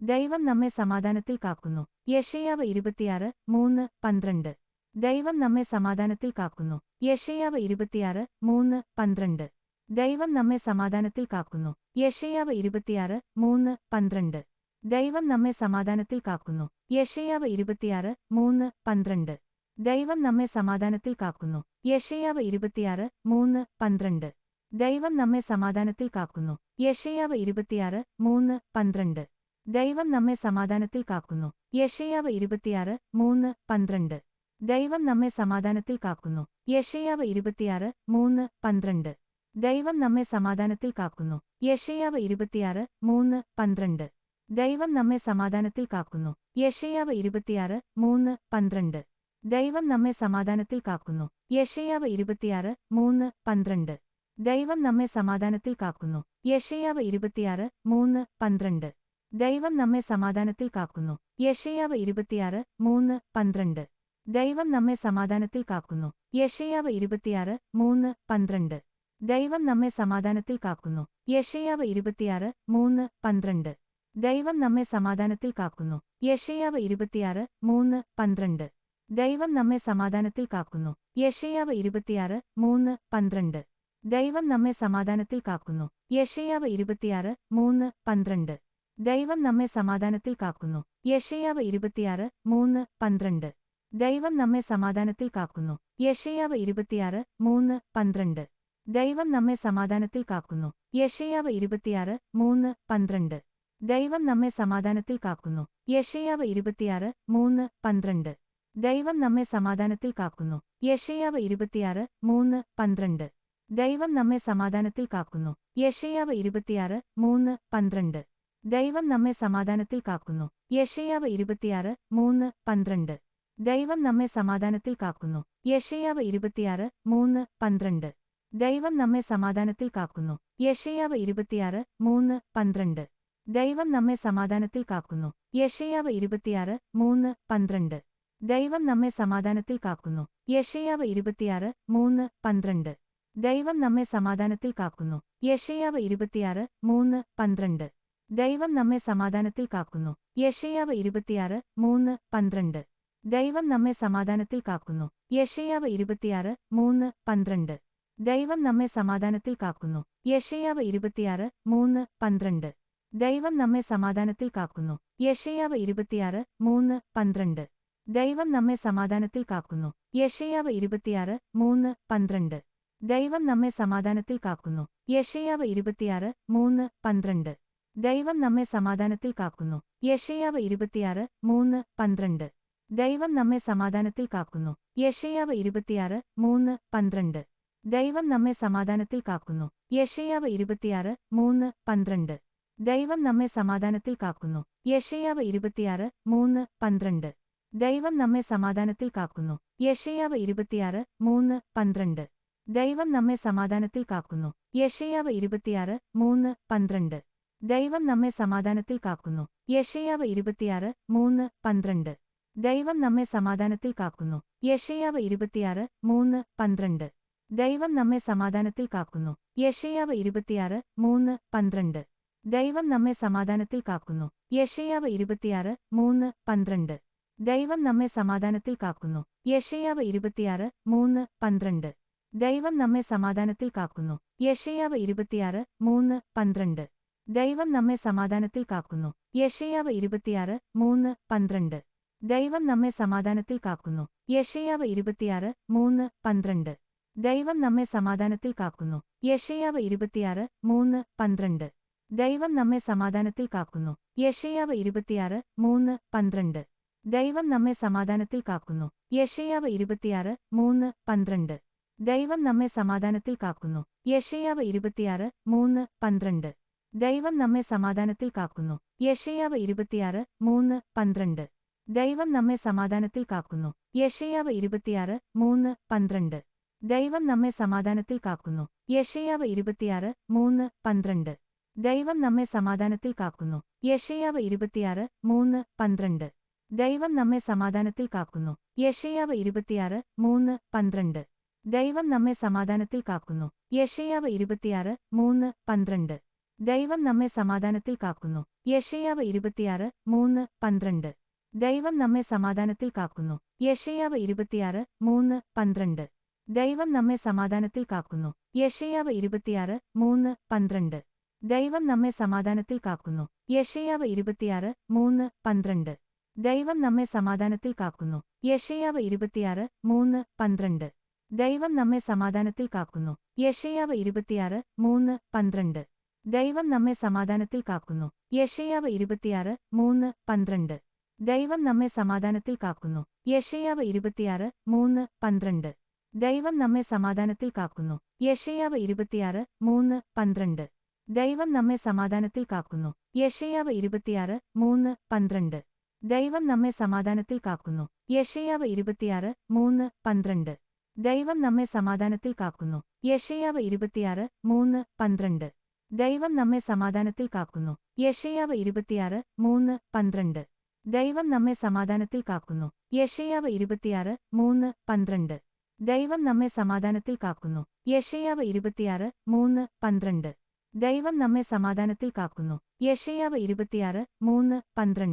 ദൈവം നമ്മെ സമാധാനത്തിൽ കാക്കുന്നു. യെശയ്യാവ് 26:3-12. ദൈവം നമ്മെ സമാധാനത്തിൽ കാക്കുന്നു. യെശയ്യാവ് 26:3-12. ദൈവം നമ്മെ സമാധാനത്തിൽ കാക്കുന്നു. യെശയ്യാവ് 26:3-12. ദൈവം നമ്മെ സമാധാനത്തിൽ കാക്കുന്നു. യെശയ്യാവ് 26:3-12. ദൈവം നമ്മെ സമാധാനത്തിൽ കാക്കുന്നു. യെശയ്യാവ് 26:3-12. ദൈവം നമ്മെ സമാധാനത്തിൽ കാക്കുന്നു. യെശയ്യാവ് 26:3-12. ദൈവം നമ്മെ സമാധാനത്തിൽ കാക്കുന്നു. യെശയ്യാവ് 26:3-12. ദൈവം നമ്മെ സമാധാനത്തിൽ കാക്കുന്നു. യെശയ്യാവ് 26:3-12. ദൈവം നമ്മെ സമാധാനത്തിൽ കാക്കുന്നു. യെശയ്യാവ് 26:3-12. ദൈവം നമ്മെ സമാധാനത്തിൽ കാക്കുന്നു. യെശയ്യാവ് 26:3-12. ദൈവം നമ്മെ സമാധാനത്തിൽ കാക്കുന്നു. യെശയ്യാവ് 26:3-12. ദൈവം നമ്മെ സമാധാനത്തിൽ കാക്കുന്നു. യെശയ്യാവ് 26:3-12. ദൈവം നമ്മെ സമാധാനത്തിൽ കാക്കുന്നു. യെശയ്യാവ് 26:3-12. ദൈവം നമ്മെ സമാധാനത്തിൽ കാക്കുന്നു. യെശയ്യാവ് 26:3-12. ദൈവം നമ്മെ സമാധാനത്തിൽ കാക്കുന്നു. യെശയ്യാവ് 26:3-12. ദൈവം നമ്മെ സമാധാനത്തിൽ കാക്കുന്നു. യെശയ്യാവ് 26:3-12. ദൈവം നമ്മെ സമാധാനത്തിൽ കാക്കുന്നു. യെശയ്യാവ് 26:3-12. ദൈവം നമ്മെ സമാധാനത്തിൽ കാക്കുന്നു. യെശയ്യാവ് 26:3-12. ദൈവം നമ്മെ സമാധാനത്തിൽ കാക്കുന്നു. യെശയ്യാവ് 26:3-12. ദൈവം നമ്മെ സമാധാനത്തിൽ കാക്കുന്നു. യെശയ്യാവ് 26:3-12. ദൈവം നമ്മെ സമാധാനത്തിൽ കാക്കുന്നു. യെശയ്യാവ് 26:3-12. ദൈവം നമ്മെ സമാധാനത്തിൽ കാക്കുന്നു. യെശയ്യാവ് 26:3-12. ദൈവം നമ്മെ സമാധാനത്തിൽ കാക്കുന്നു. യെശയ്യാവ് 26:3-12. ദൈവം നമ്മെ സമാധാനത്തിൽ കാക്കുന്നു. യെശയ്യാവ് 26:3-12. ദൈവം നമ്മെ സമാധാനത്തിൽ കാക്കുന്നു. യെശയ്യാവ് 26:3-12. ദൈവം നമ്മെ സമാധാനത്തിൽ കാക്കുന്നു. യെശയ്യാവ് 26:3-12. ദൈവം നമ്മെ സമാധാനത്തിൽ കാക്കുന്നു. യെശയ്യാവ് 26:3-12. ദൈവം നമ്മെ സമാധാനത്തിൽ കാക്കുന്നു. യെശയ്യാവ് 26:3-12. ദൈവം നമ്മെ സമാധാനത്തിൽ കാക്കുന്നു. യെശയ്യാവ് 26:3-12. ദൈവം നമ്മെ സമാധാനത്തിൽ കാക്കുന്നു. യെശയ്യാവ് 26:3-12. ദൈവം നമ്മെ സമാധാനത്തിൽ കാക്കുന്നു. യെശയ്യാവ് 26:3-12. ദൈവം നമ്മെ സമാധാനത്തിൽ കാക്കുന്നു. യെശയ്യാവ് 26:3-12. ദൈവം നമ്മെ സമാധാനത്തിൽ കാക്കുന്നു. യെശയ്യാവ് 26:3-12. ദൈവം നമ്മെ സമാധാനത്തിൽ കാക്കുന്നു. യെശയ്യാവ് 26:3-12. ദൈവം നമ്മെ സമാധാനത്തിൽ കാക്കുന്നു. യെശയ്യാവ് 26:3-12. ദൈവം നമ്മെ സമാധാനത്തിൽ കാക്കുന്നു. യെശയ്യാവ് 26:3-12. ദൈവം നമ്മെ സമാധാനത്തിൽ കാക്കുന്നു. യെശയ്യാവ് 26:3-12. ദൈവം നമ്മെ സമാധാനത്തിൽ കാക്കുന്നു. യെശയ്യാവ് 26:3-12. ദൈവം നമ്മെ സമാധാനത്തിൽ കാക്കുന്നു. യെശയ്യാവ് 26:3-12. ദൈവം നമ്മെ സമാധാനത്തിൽ കാക്കുന്നു. യെശയ്യാവ് 26:3-12. ദൈവം നമ്മെ സമാധാനത്തിൽ കാക്കുന്നു. യെശയ്യാവ് 26:3-12. ദൈവം നമ്മെ സമാധാനത്തിൽ കാക്കുന്നു. യെശയ്യാവ് 26:3-12. ദൈവം നമ്മെ സമാധാനത്തിൽ കാക്കുന്നു. യെശയ്യാവ് 26:3-12. ദൈവം നമ്മെ സമാധാനത്തിൽ കാക്കുന്നു. യെശയ്യാവ് 26:3-12. ദൈവം നമ്മെ സമാധാനത്തിൽ കാക്കുന്നു. യെശയ്യാവ് 26:3-12. ദൈവം നമ്മെ സമാധാനത്തിൽ കാക്കുന്നു. യെശയ്യാവ് 26:3-12. ദൈവം നമ്മെ സമാധാനത്തിൽ കാക്കുന്നു. യെശയ്യാവ് 26:3-12. ദൈവം നമ്മെ സമാധാനത്തിൽ കാക്കുന്നു. യെശയ്യാവ് 26:3-12. ദൈവം നമ്മെ സമാധാനത്തിൽ കാക്കുന്നു. യെശയ്യാവ് 26:3-12. ദൈവം നമ്മെ സമാധാനത്തിൽ കാക്കുന്നു. യെശയ്യാവ് 26:3-12. ദൈവം നമ്മെ സമാധാനത്തിൽ കാക്കുന്നു. യെശയ്യാവ് 26:3-12. ദൈവം നമ്മെ സമാധാനത്തിൽ കാക്കുന്നു. യെശയ്യാവ് 26:3-12. ദൈവം നമ്മെ സമാധാനത്തിൽ കാക്കുന്നു. യെശയ്യാവ് 26:3-12. ദൈവം നമ്മെ സമാധാനത്തിൽ കാക്കുന്നു. യെശയ്യാവ് 26:3-12. ദൈവം നമ്മെ സമാധാനത്തിൽ കാക്കുന്നു. യെശയ്യാവ് 26:3-12. ദൈവം നമ്മെ സമാധാനത്തിൽ കാക്കുന്നു. യെശയ്യാവ് 26:3-12. ദൈവം നമ്മെ സമാധാനത്തിൽ കാക്കുന്നു. യെശയ്യാവ് 26:3-12. ദൈവം നമ്മെ സമാധാനത്തിൽ കാക്കുന്നു. യെശയ്യാവ് 26:3-12. ദൈവം നമ്മെ സമാധാനത്തിൽ കാക്കുന്നു. യെശയ്യാവ് 26:3-12. ദൈവം നമ്മെ സമാധാനത്തിൽ കാക്കുന്നു. യെശയ്യാവ് 26:3-12. ദൈവം നമ്മെ സമാധാനത്തിൽ കാക്കുന്നു. യെശയ്യാവ് 26:3-12. ദൈവം നമ്മെ സമാധാനത്തിൽ കാക്കുന്നു. യെശയ്യാവ് 26:3-12. ദൈവം നമ്മെ സമാധാനത്തിൽ കാക്കുന്നു. യെശയ്യാവ് 26:3-12. ദൈവം നമ്മെ സമാധാനത്തിൽ കാക്കുന്നു. യെശയ്യാവ് 26:3-12. ദൈവം നമ്മെ സമാധാനത്തിൽ കാക്കുന്നു. യെശയ്യാവ് 26:3-12. ദൈവം നമ്മെ സമാധാനത്തിൽ കാക്കുന്നു. യെശയ്യാവ് 26:3-12. ദൈവം നമ്മെ സമാധാനത്തിൽ കാക്കുന്നു. യെശയ്യാവ് 26:3-12. ദൈവം നമ്മെ സമാധാനത്തിൽ കാക്കുന്നു. യെശയ്യാവ് 26:3-12. ദൈവം നമ്മെ സമാധാനത്തിൽ കാക്കുന്നു. യെശയ്യാവ് 26:3-12. ദൈവം നമ്മെ സമാധാനത്തിൽ കാക്കുന്നു. യെശയ്യാവ് 26:3-12. ദൈവം നമ്മെ സമാധാനത്തിൽ കാക്കുന്നു. യെശയ്യാവ് 26:3-12. ദൈവം നമ്മെ സമാധാനത്തിൽ കാക്കുന്നു. യെശയ്യാവ് 26:3-12. ദൈവം നമ്മെ സമാധാനത്തിൽ കാക്കുന്നു. യെശയ്യാവ് 26:3-12. ദൈവം നമ്മെ സമാധാനത്തിൽ കാക്കുന്നു. യെശയ്യാവ് 26:3-12. ദൈവം നമ്മെ സമാധാനത്തിൽ കാക്കുന്നു. യെശയ്യാവ് 26:3-12. ദൈവം നമ്മെ സമാധാനത്തിൽ കാക്കുന്നു. യെശയ്യാവ് 26:3-12.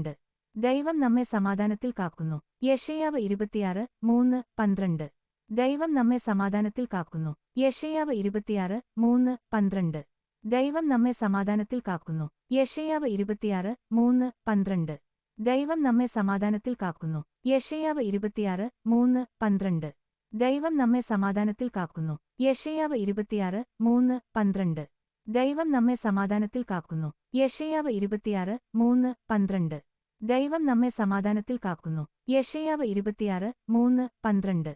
ദൈവം നമ്മെ സമാധാനത്തിൽ കാക്കുന്നു. യെശയ്യാവ് 26:3-12. ദൈവം നമ്മെ സമാധാനത്തിൽ കാക്കുന്നു. യെശയ്യാവ് 26:3-12. ദൈവം നമ്മെ സമാധാനത്തിൽ കാക്കുന്നു. യെശയ്യാവ് 26:3-12. ദൈവം നമ്മെ സമാധാനത്തിൽ കാക്കുന്നു. യെശയ്യാവ് 26:3-12. ദൈവം നമ്മെ സമാധാനത്തിൽ കാക്കുന്നു. യെശയ്യാവ് 26:3-12. ദൈവം നമ്മെ സമാധാനത്തിൽ കാക്കുന്നു. യെശയ്യാവ് 26:3-12. ദൈവം നമ്മെ സമാധാനത്തിൽ കാക്കുന്നു. യെശയ്യാവ് 26:3-12. ദൈവം നമ്മെ സമാധാനത്തിൽ കാക്കുന്നു. യെശയ്യാവ് 26:3-12.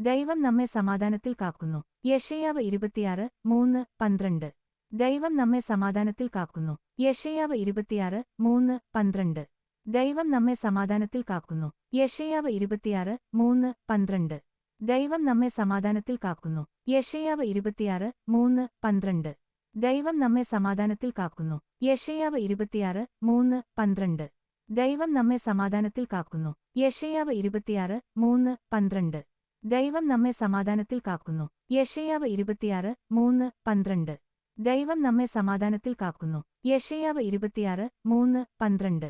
ദൈവം നമ്മെ സമാധാനത്തിൽ കാക്കുന്നു. യെശയ്യാവ് 26:3-12. ദൈവം നമ്മെ സമാധാനത്തിൽ കാക്കുന്നു. യെശയ്യാവ് 26:3-12. ദൈവം നമ്മെ സമാധാനത്തിൽ കാക്കുന്നു. യെശയ്യാവ് 26:3-12. ദൈവം നമ്മെ സമാധാനത്തിൽ കാക്കുന്നു. യെശയ്യാവ് 26:3-12. ദൈവം നമ്മെ സമാധാനത്തിൽ കാക്കുന്നു. യെശയ്യാവ് 26:3-12. ദൈവം നമ്മെ സമാധാനത്തിൽ കാക്കുന്നു. യെശയ്യാവ് 26:3-12. ദൈവം നമ്മെ സമാധാനത്തിൽ കാക്കുന്നു. യെശയ്യാവ് 26:3-12. ദൈവം നമ്മെ സമാധാനത്തിൽ കാക്കുന്നു. യെശയ്യാവ് 26:3-12. ദൈവം നമ്മെ സമാധാനത്തിൽ കാക്കുന്നു. യെശയ്യാവ് 26:3-12.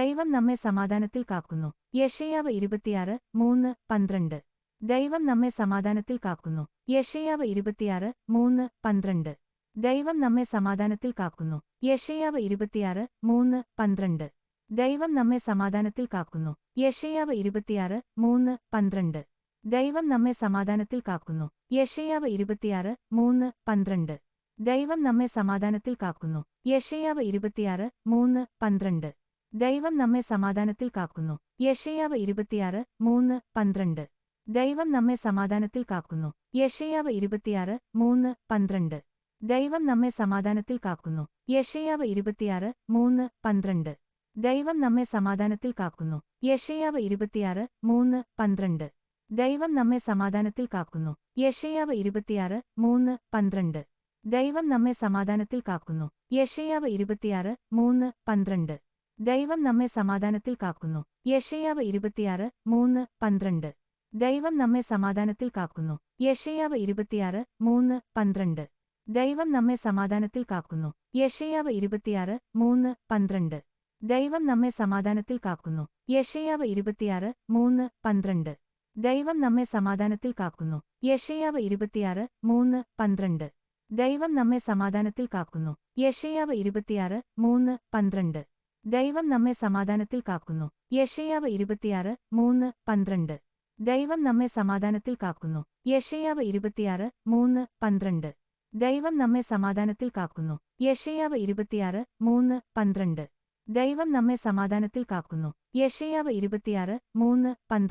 ദൈവം നമ്മെ സമാധാനത്തിൽ കാക്കുന്നു. യെശയ്യാവ് 26:3-12. ദൈവം നമ്മെ സമാധാനത്തിൽ കാക്കുന്നു. യെശയ്യാവ് 26:3-12. ദൈവം നമ്മെ സമാധാനത്തിൽ കാക്കുന്നു. യെശയ്യാവ് 26:3-12. ദൈവം നമ്മെ സമാധാനത്തിൽ കാക്കുന്നു. യെശയ്യാവ് 26:3-12. ദൈവം നമ്മെ സമാധാനത്തിൽ കാക്കുന്നു. യെശയ്യാവ് 26:3-12. ദൈവം നമ്മെ സമാധാനത്തിൽ കാക്കുന്നു. യെശയ്യാവ് 26:3-12. ദൈവം നമ്മെ സമാധാനത്തിൽ കാക്കുന്നു. യെശയ്യാവ് 26:3-12. ദൈവം നമ്മെ സമാധാനത്തിൽ കാക്കുന്നു. യെശയ്യാവ് 26:3-12. ദൈവം നമ്മെ സമാധാനത്തിൽ കാക്കുന്നു. യെശയ്യാവ് 26:3-12. ദൈവം നമ്മെ സമാധാനത്തിൽ കാക്കുന്നു. യെശയ്യാവ് 26:3-12. ദൈവം നമ്മെ സമാധാനത്തിൽ കാക്കുന്നു. യെശയ്യാവ് 26:3-12. ദൈവം നമ്മെ സമാധാനത്തിൽ കാക്കുന്നു. യെശയ്യാവ് 26:3-12. ദൈവം നമ്മെ സമാധാനത്തിൽ കാക്കുന്നു. യെശയ്യാവ് 26:3-12. ദൈവം നമ്മെ സമാധാനത്തിൽ കാക്കുന്നു. യെശയ്യാവ് 26:3-12. ദൈവം നമ്മെ സമാധാനത്തിൽ കാക്കുന്നു. യെശയ്യാവ് 26:3-12. ദൈവം നമ്മെ സമാധാനത്തിൽ കാക്കുന്നു. യെശയ്യാവ് 26:3-12. ദൈവം നമ്മെ സമാധാനത്തിൽ കാക്കുന്നു. യെശയ്യാവ് 26:3-12. ദൈവം നമ്മെ സമാധാനത്തിൽ കാക്കുന്നു. യെശയ്യാവ് 26:3-12. ദൈവം നമ്മെ സമാധാനത്തിൽ കാക്കുന്നു. യെശയ്യാവ് 26:3-12. ദൈവം നമ്മെ സമാധാനത്തിൽ കാക്കുന്നു. യെശയ്യാവ് 26:3-12.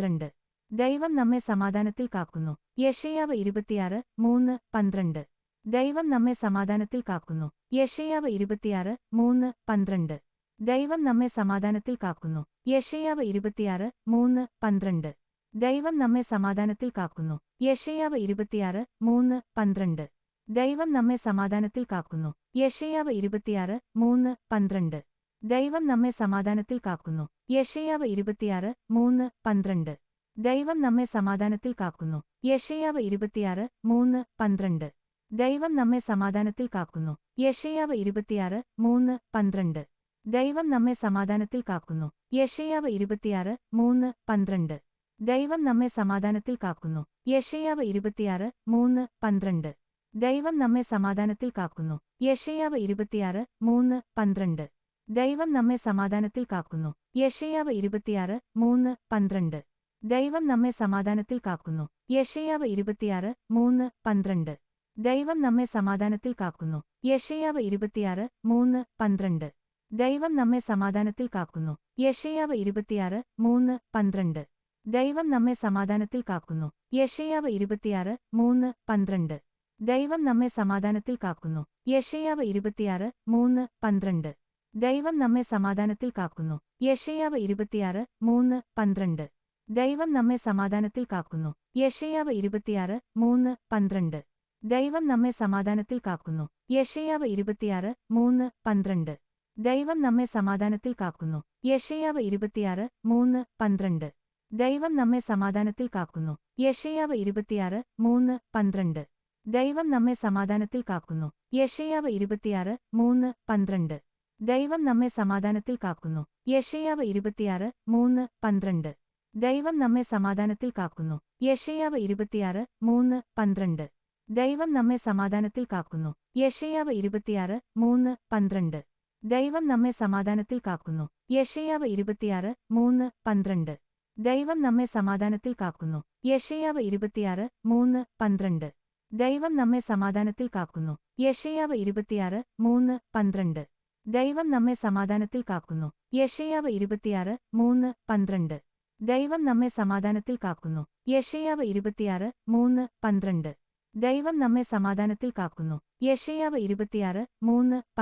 ദൈവം നമ്മെ സമാധാനത്തിൽ കാക്കുന്നു. യെശയ്യാവ് 26:3-12. ദൈവം നമ്മെ സമാധാനത്തിൽ കാക്കുന്നു. യെശയ്യാവ് 26:3-12. ദൈവം നമ്മെ സമാധാനത്തിൽ കാക്കുന്നു. യെശയ്യാവ് 26:3-12. ദൈവം നമ്മെ സമാധാനത്തിൽ കാക്കുന്നു. യെശയ്യാവ് 26:3-12. ദൈവം നമ്മെ സമാധാനത്തിൽ കാക്കുന്നു. യെശയ്യാവ് 26:3-12. ദൈവം നമ്മെ സമാധാനത്തിൽ കാക്കുന്നു. യെശയ്യാവ് 26:3-12. ദൈവം നമ്മെ സമാധാനത്തിൽ കാക്കുന്നു. യെശയ്യാവ് 26:3-12. ദൈവം നമ്മെ സമാധാനത്തിൽ കാക്കുന്നു. യെശയ്യാവ് 26:3-12. ദൈവം നമ്മെ സമാധാനത്തിൽ കാക്കുന്നു. യെശയ്യാവ് 26:3-12. ദൈവം നമ്മെ സമാധാനത്തിൽ കാക്കുന്നു. യെശയ്യാവ് 26:3-12. ദൈവം നമ്മെ സമാധാനത്തിൽ കാക്കുന്നു. യെശയ്യാവ് 26:3-12. ദൈവം നമ്മെ സമാധാനത്തിൽ കാക്കുന്നു. യെശയ്യാവ് 26:3-12. ദൈവം നമ്മെ സമാധാനത്തിൽ കാക്കുന്നു. യെശയ്യാവ് 26:3-12. ദൈവം നമ്മെ സമാധാനത്തിൽ കാക്കുന്നു. യെശയ്യാവ് 26:3-12. ദൈവം നമ്മെ സമാധാനത്തിൽ കാക്കുന്നു. യെശയ്യാവ് 26:3-12. ദൈവം നമ്മെ സമാധാനത്തിൽ കാക്കുന്നു. യെശയ്യാവ് 26:3-12. ദൈവം നമ്മെ സമാധാനത്തിൽ കാക്കുന്നു. യെശയ്യാവ് 26:3-12. ദൈവം നമ്മെ സമാധാനത്തിൽ കാക്കുന്നു. യെശയ്യാവ് 26:3-12. ദൈവം നമ്മെ സമാധാനത്തിൽ കാക്കുന്നു. യെശയ്യാവ് 26:3-12. ദൈവം നമ്മെ സമാധാനത്തിൽ കാക്കുന്നു. യെശയ്യാവ് 26:3-12. ദൈവം നമ്മെ സമാധാനത്തിൽ കാക്കുന്നു. യെശയ്യാവ് 26:3-12. ദൈവം നമ്മെ സമാധാനത്തിൽ കാക്കുന്നു. യെശയ്യാവ് 26:3-12. ദൈവം നമ്മെ സമാധാനത്തിൽ കാക്കുന്നു. യെശയ്യാവ് 26:3-12. ദൈവം നമ്മെ സമാധാനത്തിൽ കാക്കുന്നു. യെശയ്യാവ് 26:3-12. ദൈവം നമ്മെ സമാധാനത്തിൽ കാക്കുന്നു. യെശയ്യാവ് 26:3-12. ദൈവം നമ്മെ സമാധാനത്തിൽ കാക്കുന്നു. യെശയ്യാവ് 26:3-12. ദൈവം നമ്മെ സമാധാനത്തിൽ കാക്കുന്നു. യെശയ്യാവ് 26:3-12. ദൈവം നമ്മെ സമാധാനത്തിൽ കാക്കുന്നു. യെശയ്യാവ് 26:3-12. ദൈവം നമ്മെ സമാധാനത്തിൽ കാക്കുന്നു. യെശയ്യാവ് 26:3-12. ദൈവം നമ്മെ സമാധാനത്തിൽ കാക്കുന്നു. യെശയ്യാവ് 26:3-12. ദൈവം നമ്മെ സമാധാനത്തിൽ കാക്കുന്നു. യെശയ്യാവ് 26:3-12. ദൈവം നമ്മെ സമാധാനത്തിൽ കാക്കുന്നു. യെശയ്യാവ് 26:3-12. ദൈവം നമ്മെ സമാധാനത്തിൽ കാക്കുന്നു. യെശയ്യാവ് 26:3-12.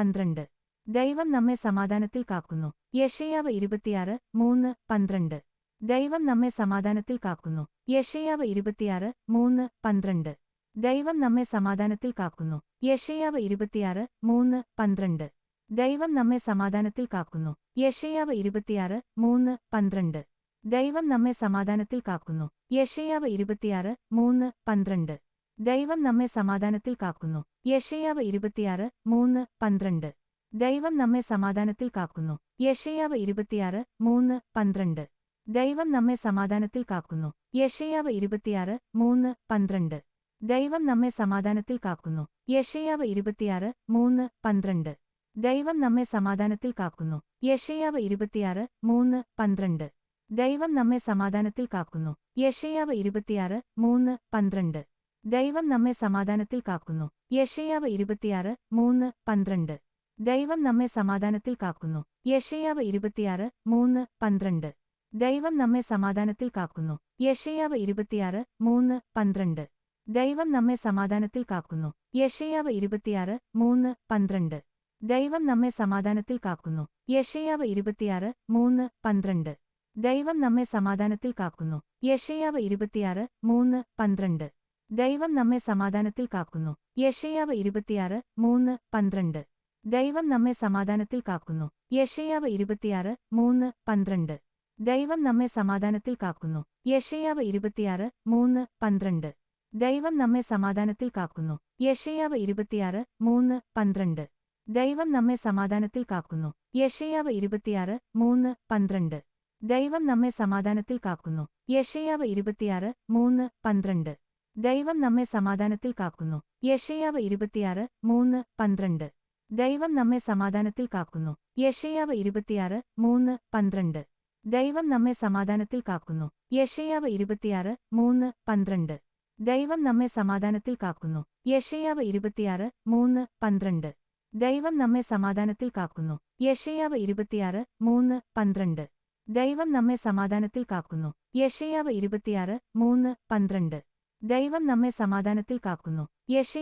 ദൈവം നമ്മെ സമാധാനത്തിൽ കാക്കുന്നു. യെശയ്യാവ് 26:3-12. ദൈവം നമ്മെ സമാധാനത്തിൽ കാക്കുന്നു. യെശയ്യാവ് 26:3-12. ദൈവം നമ്മെ സമാധാനത്തിൽ കാക്കുന്നു. യെശയ്യാവ് 26:3-12. ദൈവം നമ്മെ സമാധാനത്തിൽ കാക്കുന്നു. യെശയ്യാവ് 26:3-12. ദൈവം നമ്മെ സമാധാനത്തിൽ കാക്കുന്നു. യെശയ്യാവ് 26:3-12. ദൈവം നമ്മെ സമാധാനത്തിൽ കാക്കുന്നു. യെശയ്യാവ് 26:3-12. ദൈവം നമ്മെ സമാധാനത്തിൽ കാക്കുന്നു. യെശയ്യാവ് 26:3-12. ദൈവം നമ്മെ സമാധാനത്തിൽ കാക്കുന്നു. യെശയ്യാവ് 26:3-12. ദൈവം നമ്മെ സമാധാനത്തിൽ കാക്കുന്നു. യെശയ്യാവ് 26:3-12. ദൈവം നമ്മെ സമാധാനത്തിൽ കാക്കുന്നു. യെശയ്യാവ് 26:3-12. ദൈവം നമ്മെ സമാധാനത്തിൽ കാക്കുന്നു. യെശയ്യാവ് 26:3-12. ദൈവം നമ്മെ സമാധാനത്തിൽ കാക്കുന്നു. യെശയ്യാവ് 26:3-12. ദൈവം നമ്മെ സമാധാനത്തിൽ കാക്കുന്നു. യെശയ്യാവ് 26:3-12. ദൈവം നമ്മെ സമാധാനത്തിൽ കാക്കുന്നു. യെശയ്യാവ് 26:3-12. ദൈവം നമ്മെ സമാധാനത്തിൽ കാക്കുന്നു. യെശയ്യാവ് 26:3-12. ദൈവം നമ്മെ സമാധാനത്തിൽ കാക്കുന്നു. യെശയ്യാവ് 26:3-12. ദൈവം നമ്മെ സമാധാനത്തിൽ കാക്കുന്നു. യെശയ്യാവ് 26:3-12. ദൈവം നമ്മെ സമാധാനത്തിൽ കാക്കുന്നു. യെശയ്യാവ് 26:3-12. ദൈവം നമ്മെ സമാധാനത്തിൽ കാക്കുന്നു. യെശയ്യാവ് 26:3-12. ദൈവം നമ്മെ സമാധാനത്തിൽ കാക്കുന്നു. യെശയ്യാവ് 26:3-12. ദൈവം നമ്മെ സമാധാനത്തിൽ കാക്കുന്നു. യെശയ്യാവ് 26:3-12. ദൈവം നമ്മെ സമാധാനത്തിൽ കാക്കുന്നു. യെശയ്യാവ് 26:3-12. ദൈവം നമ്മെ സമാധാനത്തിൽ കാക്കുന്നു. യെശയ്യാവ് 26:3-12. ദൈവം നമ്മെ സമാധാനത്തിൽ കാക്കുന്നു. യെശയ്യാവ് 26:3-12. ദൈവം നമ്മെ സമാധാനത്തിൽ കാക്കുന്നു. യെശയ്യാവ് 26:3-12. ദൈവം നമ്മെ സമാധാനത്തിൽ കാക്കുന്നു. യെശയ്യാവ് 26:3-12. ദൈവം നമ്മെ സമാധാനത്തിൽ കാക്കുന്നു. യെശയ്യാവ് 26:3-12. ദൈവം നമ്മെ സമാധാനത്തിൽ കാക്കുന്നു. യെശയ്യാവ് 26:3-12. ദൈവം നമ്മെ സമാധാനത്തിൽ കാക്കുന്നു. യെശയ്യാവ്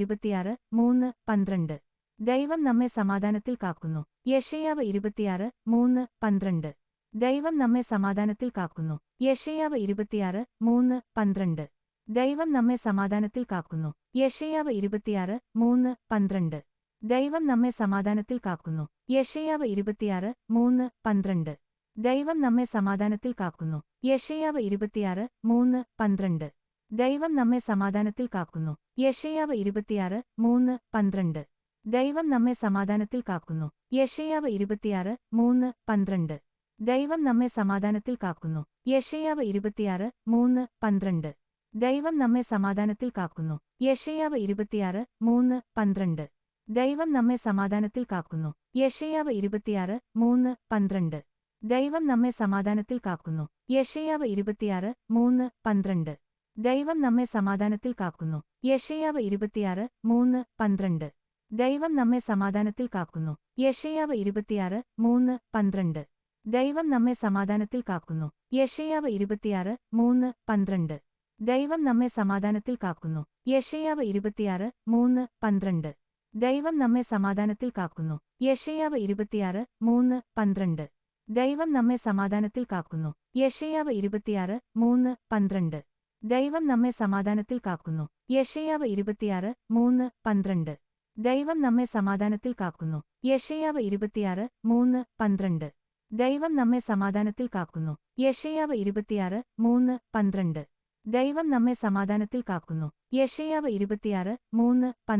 26:3-12. ദൈവം നമ്മെ സമാധാനത്തിൽ കാക്കുന്നു. യെശയ്യാവ് 26:3-12. ദൈവം നമ്മെ സമാധാനത്തിൽ കാക്കുന്നു. യെശയ്യാവ് 26:3-12. ദൈവം നമ്മെ സമാധാനത്തിൽ കാക്കുന്നു. യെശയ്യാവ് 26:3-12. ദൈവം നമ്മെ സമാധാനത്തിൽ കാക്കുന്നു. യെശയ്യാവ് 26:3-12. ദൈവം നമ്മെ സമാധാനത്തിൽ കാക്കുന്നു. യെശയ്യാവ് 26:3-12. ദൈവം നമ്മെ സമാധാനത്തിൽ കാക്കുന്നു. യെശയ്യാവ് 26:3-12. ദൈവം നമ്മെ സമാധാനത്തിൽ കാക്കുന്നു. യെശയ്യാവ് 26:3-12. ദൈവം നമ്മെ സമാധാനത്തിൽ കാക്കുന്നു. യെശയ്യാവ് 26:3-12. ദൈവം നമ്മെ സമാധാനത്തിൽ കാക്കുന്നു. യെശയ്യാവ് 26:3-12. ദൈവം നമ്മെ സമാധാനത്തിൽ കാക്കുന്നു. യെശയ്യാവ് 26:3-12. ദൈവം നമ്മെ സമാധാനത്തിൽ കാക്കുന്നു. യെശയ്യാവ് 26:3-12. ദൈവം നമ്മെ സമാധാനത്തിൽ കാക്കുന്നു. യെശയ്യാവ് 26:3-12. ദൈവം നമ്മെ സമാധാനത്തിൽ കാക്കുന്നു. യെശയ്യാവ് 26:3-12. ദൈവം നമ്മെ സമാധാനത്തിൽ കാക്കുന്നു. യെശയ്യാവ് 26:3-12. ദൈവം നമ്മെ സമാധാനത്തിൽ കാക്കുന്നു. യെശയ്യാവ് 26:3-12. ദൈവം നമ്മെ സമാധാനത്തിൽ കാക്കുന്നു. യെശയ്യാവ് 26:3-12. ദൈവം നമ്മെ സമാധാനത്തിൽ കാക്കുന്നു. യെശയ്യാവ് 26:3-12. ദൈവം നമ്മെ സമാധാനത്തിൽ കാക്കുന്നു. യെശയ്യാവ് 26:3-12. ദൈവം നമ്മെ സമാധാനത്തിൽ കാക്കുന്നു. യെശയ്യാവ് 26:3-12. ദൈവം നമ്മെ സമാധാനത്തിൽ കാക്കുന്നു. യെശയ്യാവ് 26:3-12. ദൈവം നമ്മെ സമാധാനത്തിൽ കാക്കുന്നു. യെശയ്യാവ്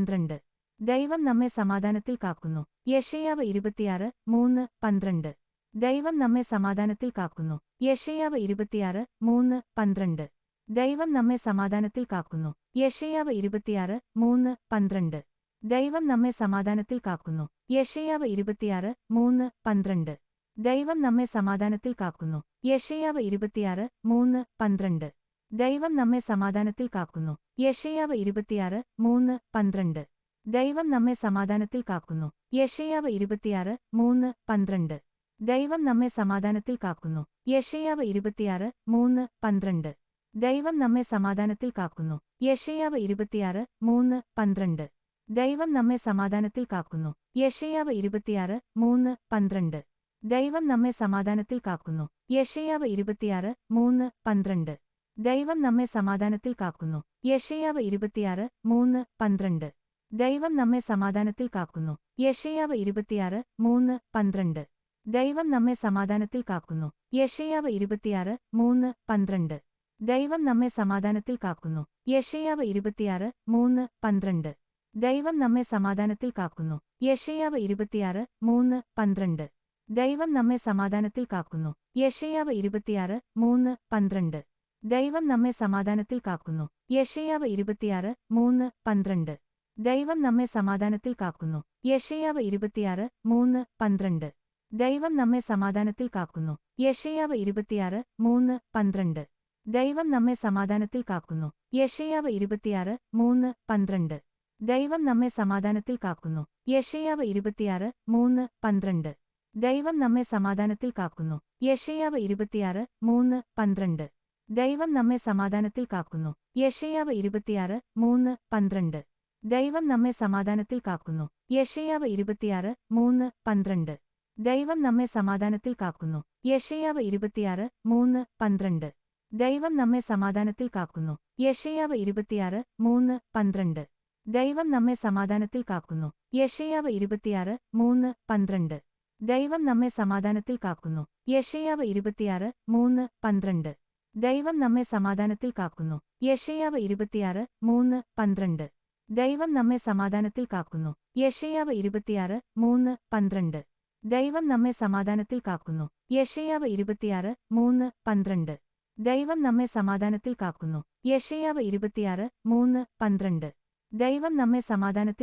26:3-12. ദൈവം നമ്മെ സമാധാനത്തിൽ കാക്കുന്നു. യെശയ്യാവ് 26:3-12. ദൈവം നമ്മെ സമാധാനത്തിൽ കാക്കുന്നു. യെശയ്യാവ് 26:3-12. ദൈവം നമ്മെ സമാധാനത്തിൽ കാക്കുന്നു. യെശയ്യാവ് 26:3-12. ദൈവം നമ്മെ സമാധാനത്തിൽ കാക്കുന്നു. യെശയ്യാവ് 26:3-12. ദൈവം നമ്മെ സമാധാനത്തിൽ കാക്കുന്നു. യെശയ്യാവ് 26:3-12. ദൈവം നമ്മെ സമാധാനത്തിൽ കാക്കുന്നു. യെശയ്യാവ് 26:3-12. ദൈവം നമ്മെ സമാധാനത്തിൽ കാക്കുന്നു. യെശയ്യാവ് 26:3-12. ദൈവം നമ്മെ സമാധാനത്തിൽ കാക്കുന്നു. യെശയ്യാവ് 26:3-12. ദൈവം നമ്മെ സമാധാനത്തിൽ കാക്കുന്നു. യെശയ്യാവ് 26:3-12. ദൈവം നമ്മെ സമാധാനത്തിൽ കാക്കുന്നു. യെശയ്യാവ് 26:3-12. ദൈവം നമ്മെ സമാധാനത്തിൽ കാക്കുന്നു. യെശയ്യാവ് 26:3-12. ദൈവം നമ്മെ സമാധാനത്തിൽ കാക്കുന്നു. യെശയ്യാവ് 26:3-12. ദൈവം നമ്മെ സമാധാനത്തിൽ കാക്കുന്നു. യെശയ്യാവ് 26:3-12. ദൈവം നമ്മെ സമാധാനത്തിൽ കാക്കുന്നു. യെശയ്യാവ് 26:3-12. ദൈവം നമ്മെ സമാധാനത്തിൽ കാക്കുന്നു. യെശയ്യാവ് 26:3-12. ദൈവം നമ്മെ സമാധാനത്തിൽ കാക്കുന്നു. യെശയ്യാവ് 26:3-12. ദൈവം നമ്മെ സമാധാനത്തിൽ കാക്കുന്നു. യെശയ്യാവ് 26:3-12. ദൈവം നമ്മെ സമാധാനത്തിൽ കാക്കുന്നു. യെശയ്യാവ് 26:3-12. ദൈവം നമ്മെ സമാധാനത്തിൽ കാക്കുന്നു. യെശയ്യാവ് 26:3-12. ദൈവം നമ്മെ സമാധാനത്തിൽ കാക്കുന്നു. യെശയ്യാവ് 26:3-12. ദൈവം നമ്മെ സമാധാനത്തിൽ കാക്കുന്നു. യെശയ്യാവ് 26:3-12. ദൈവം നമ്മെ സമാധാനത്തിൽ കാക്കുന്നു. യെശയ്യാവ് 26:3-12. ദൈവം നമ്മെ സമാധാനത്തിൽ കാക്കുന്നു. യെശയ്യാവ് 26:3-12. ദൈവം നമ്മെ സമാധാനത്തിൽ കാക്കുന്നു. യെശയ്യാവ് 26:3-12. ദൈവം നമ്മെ സമാധാനത്തിൽ കാക്കുന്നു. യെശയ്യാവ് 26:3-12. ദൈവം നമ്മെ സമാധാനത്തിൽ കാക്കുന്നു. യെശയ്യാവ് 26:3-12. ദൈവം നമ്മെ സമാധാനത്തിൽ കാക്കുന്നു. യെശയ്യാവ് 26:3-12. ദൈവം നമ്മെ സമാധാനത്തിൽ കാക്കുന്നു. യെശയ്യാവ് 26:3-12. ദൈവം നമ്മെ സമാധാനത്തിൽ കാക്കുന്നു. യെശയ്യാവ് 26:3-12. ദൈവം നമ്മെ സമാധാനത്തിൽ കാക്കുന്നു. യെശയ്യാവ് 26:3-12. ദൈവം നമ്മെ സമാധാനത്തിൽ കാക്കുന്നു. യെശയ്യാവ് 26:3-12. ദൈവം നമ്മെ സമാധാനത്തിൽ കാക്കുന്നു. യെശയ്യാവ് 26:3-12. ദൈവം നമ്മെ സമാധാനത്തിൽ കാക്കുന്നു. യെശയ്യാവ് 26:3-12. ദൈവം നമ്മെ സമാധാനത്തിൽ കാക്കുന്നു.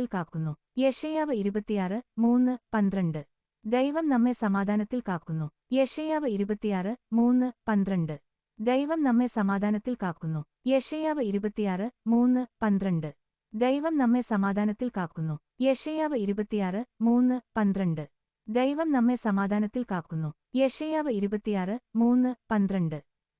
യെശയ്യാവ് 26:3-12. ദൈവം നമ്മെ സമാധാനത്തിൽ കാക്കുന്നു. യെശയ്യാവ് 26:3-12. ദൈവം നമ്മെ സമാധാനത്തിൽ കാക്കുന്നു. യെശയ്യാവ് 26:3-12. ദൈവം നമ്മെ സമാധാനത്തിൽ കാക്കുന്നു. യെശയ്യാവ് 26:3-12. ദൈവം നമ്മെ സമാധാനത്തിൽ കാക്കുന്നു. യെശയ്യാവ് 26:3-12.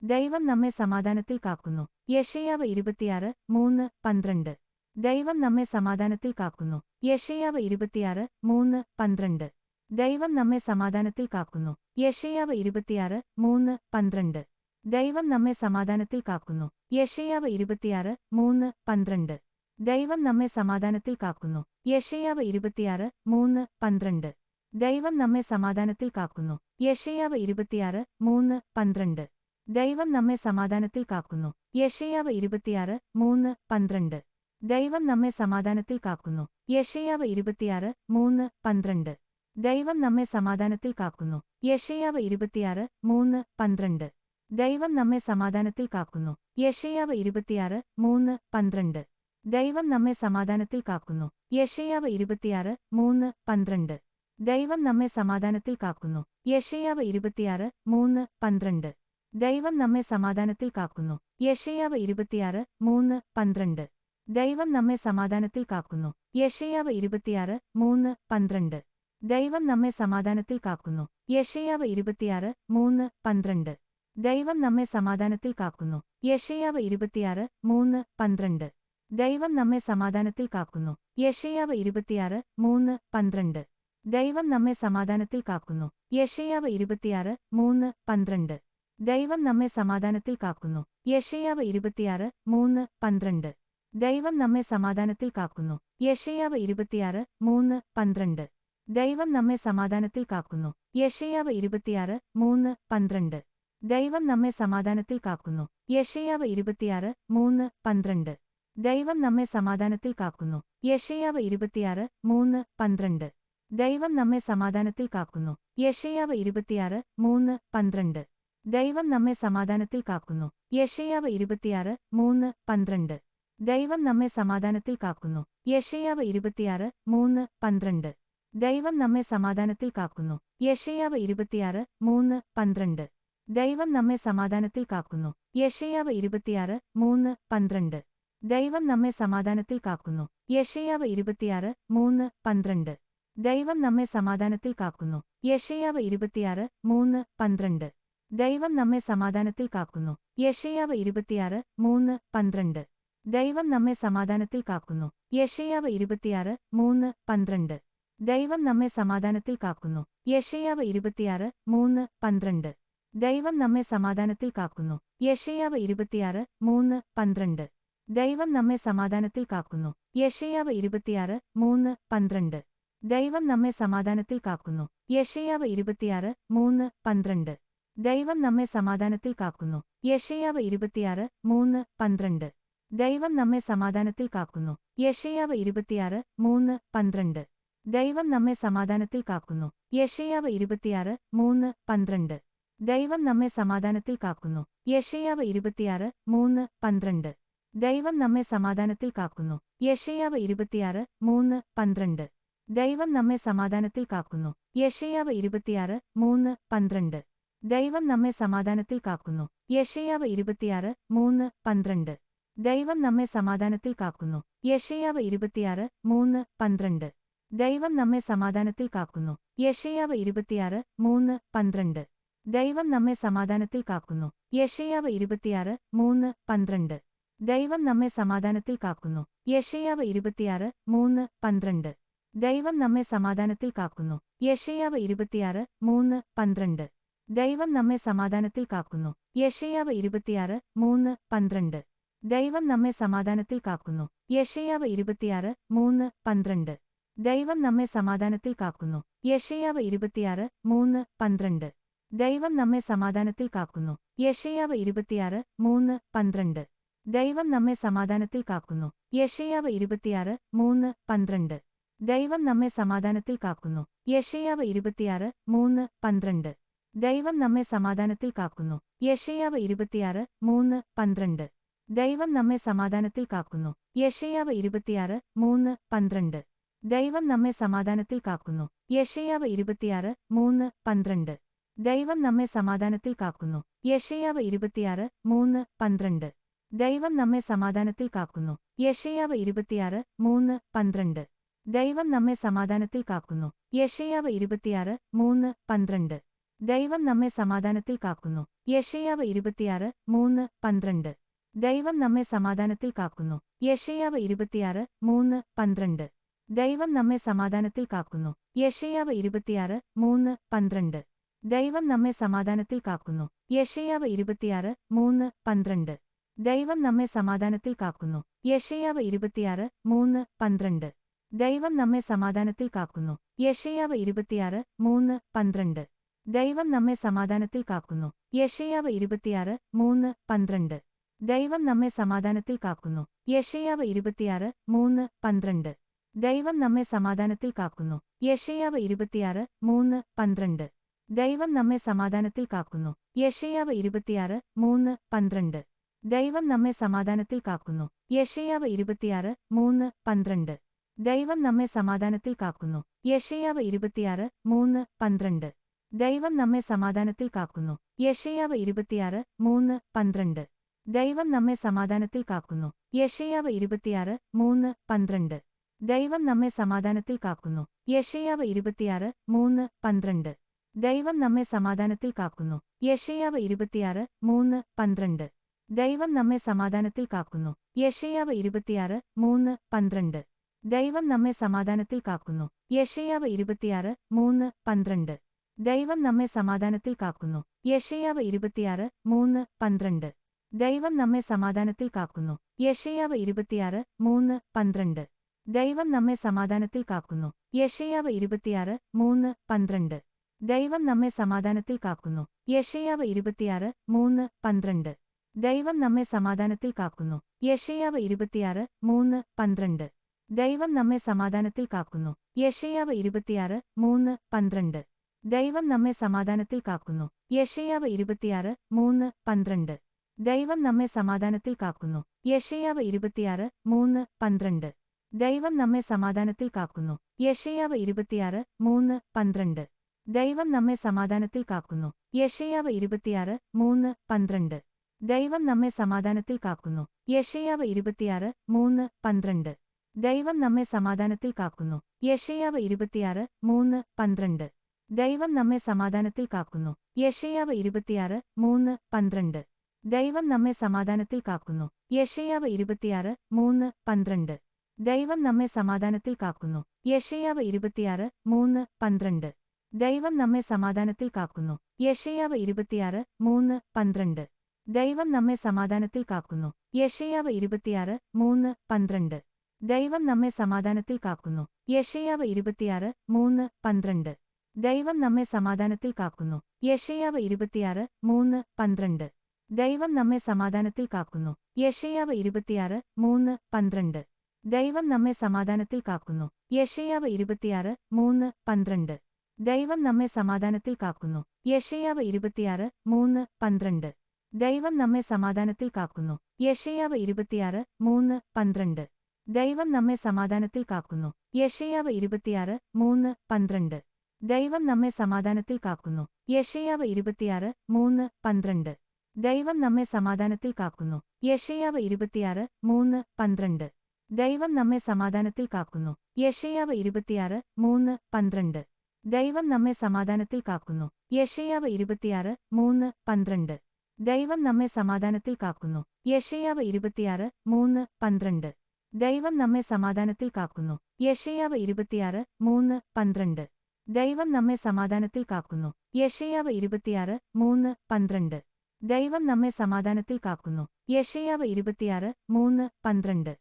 ദൈവം നമ്മെ സമാധാനത്തിൽ കാക്കുന്നു. യെശയ്യാവ് 26:3-12. ദൈവം നമ്മെ സമാധാനത്തിൽ കാക്കുന്നു. യെശയ്യാവ് 26:3-12. ദൈവം നമ്മെ സമാധാനത്തിൽ കാക്കുന്നു. യെശയ്യാവ് 26:3-12. ദൈവം നമ്മെ സമാധാനത്തിൽ കാക്കുന്നു. യെശയ്യാവ് 26:3-12. ദൈവം നമ്മെ സമാധാനത്തിൽ കാക്കുന്നു. യെശയ്യാവ് 26:3-12. ദൈവം നമ്മെ സമാധാനത്തിൽ കാക്കുന്നു. യെശയ്യാവ് 26:3-12. ദൈവം നമ്മെ സമാധാനത്തിൽ കാക്കുന്നു. യെശയ്യാവ് 26:3-12. ദൈവം നമ്മെ സമാധാനത്തിൽ കാക്കുന്നു. യെശയ്യാവ് 26:3-12. ദൈവം നമ്മെ സമാധാനത്തിൽ കാക്കുന്നു. യെശയ്യാവ് 26:3-12. ദൈവം നമ്മെ സമാധാനത്തിൽ കാക്കുന്നു. യെശയ്യാവ് 26:3-12. ദൈവം നമ്മെ സമാധാനത്തിൽ കാക്കുന്നു. യെശയ്യാവ് 26:3-12. ദൈവം നമ്മെ സമാധാനത്തിൽ കാക്കുന്നു. യെശയ്യാവ് 26:3-12. ദൈവം നമ്മെ സമാധാനത്തിൽ കാക്കുന്നു. യെശയ്യാവ് 26:3-12. ദൈവം നമ്മെ സമാധാനത്തിൽ കാക്കുന്നു. യെശയ്യാവ് 26:3-12. ദൈവം നമ്മെ സമാധാനത്തിൽ കാക്കുന്നു. യെശയ്യാവ് 26:3-12. ദൈവം നമ്മെ സമാധാനത്തിൽ കാക്കുന്നു. യെശയ്യാവ് 26:3-12. ദൈവം നമ്മെ സമാധാനത്തിൽ കാക്കുന്നു. യെശയ്യാവ് 26:3-12. ദൈവം നമ്മെ സമാധാനത്തിൽ കാക്കുന്നു. യെശയ്യാവ് 26:3-12. ദൈവം നമ്മെ സമാധാനത്തിൽ കാക്കുന്നു. യെശയ്യാവ് 26:3-12. ദൈവം നമ്മെ സമാധാനത്തിൽ കാക്കുന്നു. യെശയ്യാവ് 26:3-12. ദൈവം നമ്മെ സമാധാനത്തിൽ കാക്കുന്നു. യെശയ്യാവ് 26:3-12. ദൈവം നമ്മെ സമാധാനത്തിൽ കാക്കുന്നു. യെശയ്യാവ് 26:3-12. ദൈവം നമ്മെ സമാധാനത്തിൽ കാക്കുന്നു. യെശയ്യാവ് 26:3-12. ദൈവം നമ്മെ സമാധാനത്തിൽ കാക്കുന്നു. യെശയ്യാവ് 26:3-12. ദൈവം നമ്മെ സമാധാനത്തിൽ കാക്കുന്നു. യെശയ്യാവ് 26:3-12. ദൈവം നമ്മെ സമാധാനത്തിൽ കാക്കുന്നു. യെശയ്യാവ് 26:3-12. ദൈവം നമ്മെ സമാധാനത്തിൽ കാക്കുന്നു. യെശയ്യാവ് 26:3-12. ദൈവം നമ്മെ സമാധാനത്തിൽ കാക്കുന്നു. യെശയ്യാവ് 26:3-12. ദൈവം നമ്മെ സമാധാനത്തിൽ കാക്കുന്നു. യെശയ്യാവ് 26:3-12. ദൈവം നമ്മെ സമാധാനത്തിൽ കാക്കുന്നു. യെശയ്യാവ് 26:3-12. ദൈവം നമ്മെ സമാധാനത്തിൽ കാക്കുന്നു. യെശയ്യാവ് 26:3-12. ദൈവം നമ്മെ സമാധാനത്തിൽ കാക്കുന്നു. യെശയ്യാവ് 26:3-12. ദൈവം നമ്മെ സമാധാനത്തിൽ കാക്കുന്നു. യെശയ്യാവ് 26:3-12. ദൈവം നമ്മെ സമാധാനത്തിൽ കാക്കുന്നു. യെശയ്യാവ് 26:3-12. ദൈവം നമ്മെ സമാധാനത്തിൽ കാക്കുന്നു. യെശയ്യാവ് 26:3-12. ദൈവം നമ്മെ സമാധാനത്തിൽ കാക്കുന്നു. യെശയ്യാവ് 26:3-12. ദൈവം നമ്മെ സമാധാനത്തിൽ കാക്കുന്നു. യെശയ്യാവ് 26:3-12. ദൈവം നമ്മെ സമാധാനത്തിൽ കാക്കുന്നു. യെശയ്യാവ് 26:3-12. ദൈവം നമ്മെ സമാധാനത്തിൽ കാക്കുന്നു. യെശയ്യാവ് 26:3-12. ദൈവം നമ്മെ സമാധാനത്തിൽ കാക്കുന്നു. യെശയ്യാവ് 26:3-12. ദൈവം നമ്മെ സമാധാനത്തിൽ കാക്കുന്നു. യെശയ്യാവ് 26:3-12. ദൈവം നമ്മെ സമാധാനത്തിൽ കാക്കുന്നു. യെശയ്യാവ് 26:3-12. ദൈവം നമ്മെ സമാധാനത്തിൽ കാക്കുന്നു. യെശയ്യാവ് 26:3-12. ദൈവം നമ്മെ സമാധാനത്തിൽ കാക്കുന്നു. യെശയ്യാവ് 26:3-12. ദൈവം നമ്മെ സമാധാനത്തിൽ കാക്കുന്നു. യെശയ്യാവ് 26:3-12. ദൈവം നമ്മെ സമാധാനത്തിൽ കാക്കുന്നു. യെശയ്യാവ് 26:3-12. ദൈവം നമ്മെ സമാധാനത്തിൽ കാക്കുന്നു. യെശയ്യാവ് 26:3-12. ദൈവം നമ്മെ സമാധാനത്തിൽ കാക്കുന്നു. യെശയ്യാവ് 26:3-12. ദൈവം നമ്മെ സമാധാനത്തിൽ കാക്കുന്നു. യെശയ്യാവ് 26:3-12. ദൈവം നമ്മെ സമാധാനത്തിൽ കാക്കുന്നു. യെശയ്യാവ് 26:3-12. ദൈവം നമ്മെ സമാധാനത്തിൽ കാക്കുന്നു. യെശയ്യാവ് 26:3-12. ദൈവം നമ്മെ സമാധാനത്തിൽ കാക്കുന്നു. യെശയ്യാവ് 26:3-12. ദൈവം നമ്മെ സമാധാനത്തിൽ കാക്കുന്നു. യെശയ്യാവ് 26:3-12. ദൈവം നമ്മെ സമാധാനത്തിൽ കാക്കുന്നു. യെശയ്യാവ് 26:3-12. ദൈവം നമ്മെ സമാധാനത്തിൽ കാക്കുന്നു. യെശയ്യാവ് 26:3-12. ദൈവം നമ്മെ സമാധാനത്തിൽ കാക്കുന്നു. യെശയ്യാവ് 26:3-12. ദൈവം നമ്മെ സമാധാനത്തിൽ കാക്കുന്നു. യെശയ്യാവ് 26:3-12. ദൈവം നമ്മെ സമാധാനത്തിൽ കാക്കുന്നു. യെശയ്യാവ് 26:3-12. ദൈവം നമ്മെ സമാധാനത്തിൽ കാക്കുന്നു. യെശയ്യാവ് 26:3-12. ദൈവം നമ്മെ സമാധാനത്തിൽ കാക്കുന്നു. യെശയ്യാവ് 26:3-12. ദൈവം നമ്മെ സമാധാനത്തിൽ കാക്കുന്നു. യെശയ്യാവ് 26:3-12. ദൈവം നമ്മെ സമാധാനത്തിൽ കാക്കുന്നു. യെശയ്യാവ് 26:3-12. ദൈവം നമ്മെ സമാധാനത്തിൽ കാക്കുന്നു. യെശയ്യാവ് 26:3-12. ദൈവം നമ്മെ സമാധാനത്തിൽ കാക്കുന്നു. യെശയ്യാവ് 26:3-12. ദൈവം നമ്മെ സമാധാനത്തിൽ കാക്കുന്നു. യെശയ്യാവ് 26:3-12. ദൈവം നമ്മെ സമാധാനത്തിൽ കാക്കുന്നു. യെശയ്യാവ് 26:3-12. ദൈവം നമ്മെ സമാധാനത്തിൽ കാക്കുന്നു. യെശയ്യാവ് 26:3-12. ദൈവം നമ്മെ സമാധാനത്തിൽ കാക്കുന്നു. യെശയ്യാവ് 26:3-12. ദൈവം നമ്മെ സമാധാനത്തിൽ കാക്കുന്നു. യെശയ്യാവ് 26:3-12. ദൈവം നമ്മെ സമാധാനത്തിൽ കാക്കുന്നു. യെശയ്യാവ് 26:3-12. ദൈവം നമ്മെ സമാധാനത്തിൽ കാക്കുന്നു. യെശയ്യാവ് 26:3-12. ദൈവം നമ്മെ സമാധാനത്തിൽ കാക്കുന്നു. യെശയ്യാവ് 26:3-12. ദൈവം നമ്മെ സമാധാനത്തിൽ കാക്കുന്നു. യെശയ്യാവ് 26:3-12. ദൈവം നമ്മെ സമാധാനത്തിൽ കാക്കുന്നു. യെശയ്യാവ് 26:3-12. ദൈവം നമ്മെ സമാധാനത്തിൽ കാക്കുന്നു. യെശയ്യാവ് 26:3-12. ദൈവം നമ്മെ സമാധാനത്തിൽ കാക്കുന്നു. യെശയ്യാവ് 26:3-12. ദൈവം നമ്മെ സമാധാനത്തിൽ കാക്കുന്നു. യെശയ്യാവ് 26:3-12. ദൈവം നമ്മെ സമാധാനത്തിൽ കാക്കുന്നു. യെശയ്യാവ് 26:3-12. ദൈവം നമ്മെ സമാധാനത്തിൽ കാക്കുന്നു. യെശയ്യാവ് 26:3-12. ദൈവം നമ്മെ സമാധാനത്തിൽ കാക്കുന്നു. യെശയ്യാവ് 26:3-12. ദൈവം നമ്മെ സമാധാനത്തിൽ കാക്കുന്നു. യെശയ്യാവ് 26:3-12. ദൈവം നമ്മെ സമാധാനത്തിൽ കാക്കുന്നു. യെശയ്യാവ് 26:3-12. ദൈവം നമ്മെ സമാധാനത്തിൽ കാക്കുന്നു. യെശയ്യാവ് 26:3-12. ദൈവം നമ്മെ സമാധാനത്തിൽ കാക്കുന്നു. യെശയ്യാവ് 26:3-12. ദൈവം നമ്മെ സമാധാനത്തിൽ കാക്കുന്നു. യെശയ്യാവ് 26:3-12. ദൈവം നമ്മെ സമാധാനത്തിൽ കാക്കുന്നു. യെശയ്യാവ് 26:3-12. ദൈവം നമ്മെ സമാധാനത്തിൽ കാക്കുന്നു. യെശയ്യാവ് 26:3-12. ദൈവം നമ്മെ സമാധാനത്തിൽ കാക്കുന്നു. യെശയ്യാവ് 26:3-12. ദൈവം നമ്മെ സമാധാനത്തിൽ കാക്കുന്നു. യെശയ്യാവ് 26:3-12. ദൈവം നമ്മെ സമാധാനത്തിൽ കാക്കുന്നു. യെശയ്യാവ് 26:3-12. ദൈവം നമ്മെ സമാധാനത്തിൽ കാക്കുന്നു. യെശയ്യാവ് 26:3-12. ദൈവം നമ്മെ സമാധാനത്തിൽ കാക്കുന്നു. യെശയ്യാവ് 26:3-12. ദൈവം നമ്മെ സമാധാനത്തിൽ കാക്കുന്നു. യെശയ്യാവ് 26:3-12. ദൈവം നമ്മെ സമാധാനത്തിൽ കാക്കുന്നു. യെശയ്യാവ് 26:3-12. ദൈവം നമ്മെ സമാധാനത്തിൽ കാക്കുന്നു. യെശയ്യാവ് 26:3-12. ദൈവം നമ്മെ സമാധാനത്തിൽ കാക്കുന്നു. യെശയ്യാവ് 26:3-12. ദൈവം നമ്മെ സമാധാനത്തിൽ കാക്കുന്നു. യെശയ്യാവ് 26:3-12. ദൈവം നമ്മെ സമാധാനത്തിൽ കാക്കുന്നു. യെശയ്യാവ് 26:3-12. ദൈവം നമ്മെ സമാധാനത്തിൽ കാക്കുന്നു. യെശയ്യാവ് 26:3-12. ദൈവം നമ്മെ സമാധാനത്തിൽ കാക്കുന്നു. യെശയ്യാവ് 26:3-12. ദൈവം നമ്മെ സമാധാനത്തിൽ കാക്കുന്നു. യെശയ്യാവ് 26:3-12. ദൈവം നമ്മെ സമാധാനത്തിൽ കാക്കുന്നു. യെശയ്യാവ് 26:3-12. ദൈവം നമ്മെ സമാധാനത്തിൽ കാക്കുന്നു. യെശയ്യാവ് 26:3-12. ദൈവം നമ്മെ സമാധാനത്തിൽ കാക്കുന്നു. യെശയ്യാവ് 26:3-12. ദൈവം നമ്മെ സമാധാനത്തിൽ കാക്കുന്നു. യെശയ്യാവ് 26:3-12. ദൈവം നമ്മെ സമാധാനത്തിൽ കാക്കുന്നു. യെശയ്യാവ് 26:3-12. ദൈവം നമ്മെ സമാധാനത്തിൽ കാക്കുന്നു. യെശയ്യാവ് 26:3-12. ദൈവം നമ്മെ സമാധാനത്തിൽ കാക്കുന്നു. യെശയ്യാവ് 26:3-12. ദൈവം നമ്മെ സമാധാനത്തിൽ കാക്കുന്നു. യെശയ്യാവ് 26:3-12. ദൈവം നമ്മെ സമാധാനത്തിൽ കാക്കുന്നു. യെശയ്യാവ് 26:3-12. ദൈവം നമ്മെ സമാധാനത്തിൽ കാക്കുന്നു. യെശയ്യാവ് 26:3-12.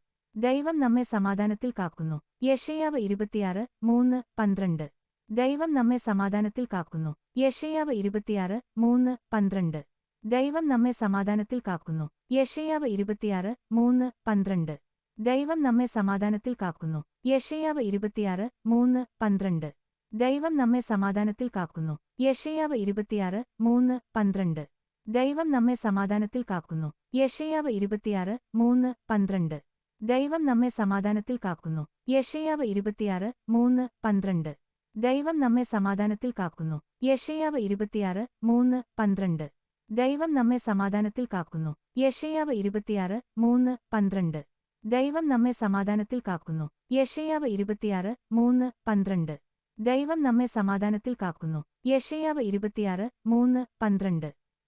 ദൈവം നമ്മെ സമാധാനത്തിൽ കാക്കുന്നു. യെശയ്യാവ് 26:3-12. ദൈവം നമ്മെ സമാധാനത്തിൽ കാക്കുന്നു. യെശയ്യാവ് 26:3-12. ദൈവം നമ്മെ സമാധാനത്തിൽ കാക്കുന്നു. യെശയ്യാവ് 26:3-12. ദൈവം നമ്മെ സമാധാനത്തിൽ കാക്കുന്നു. യെശയ്യാവ് 26:3-12. ദൈവം നമ്മെ സമാധാനത്തിൽ കാക്കുന്നു. യെശയ്യാവ് 26:3-12. ദൈവം നമ്മെ സമാധാനത്തിൽ കാക്കുന്നു. യെശയ്യാവ് 26:3-12. ദൈവം നമ്മെ സമാധാനത്തിൽ കാക്കുന്നു. യെശയ്യാവ് 26:3-12. ദൈവം നമ്മെ സമാധാനത്തിൽ കാക്കുന്നു. യെശയ്യാവ് 26:3-12. ദൈവം നമ്മെ സമാധാനത്തിൽ കാക്കുന്നു. യെശയ്യാവ് 26:3-12. ദൈവം നമ്മെ സമാധാനത്തിൽ കാക്കുന്നു. യെശയ്യാവ് 26:3-12.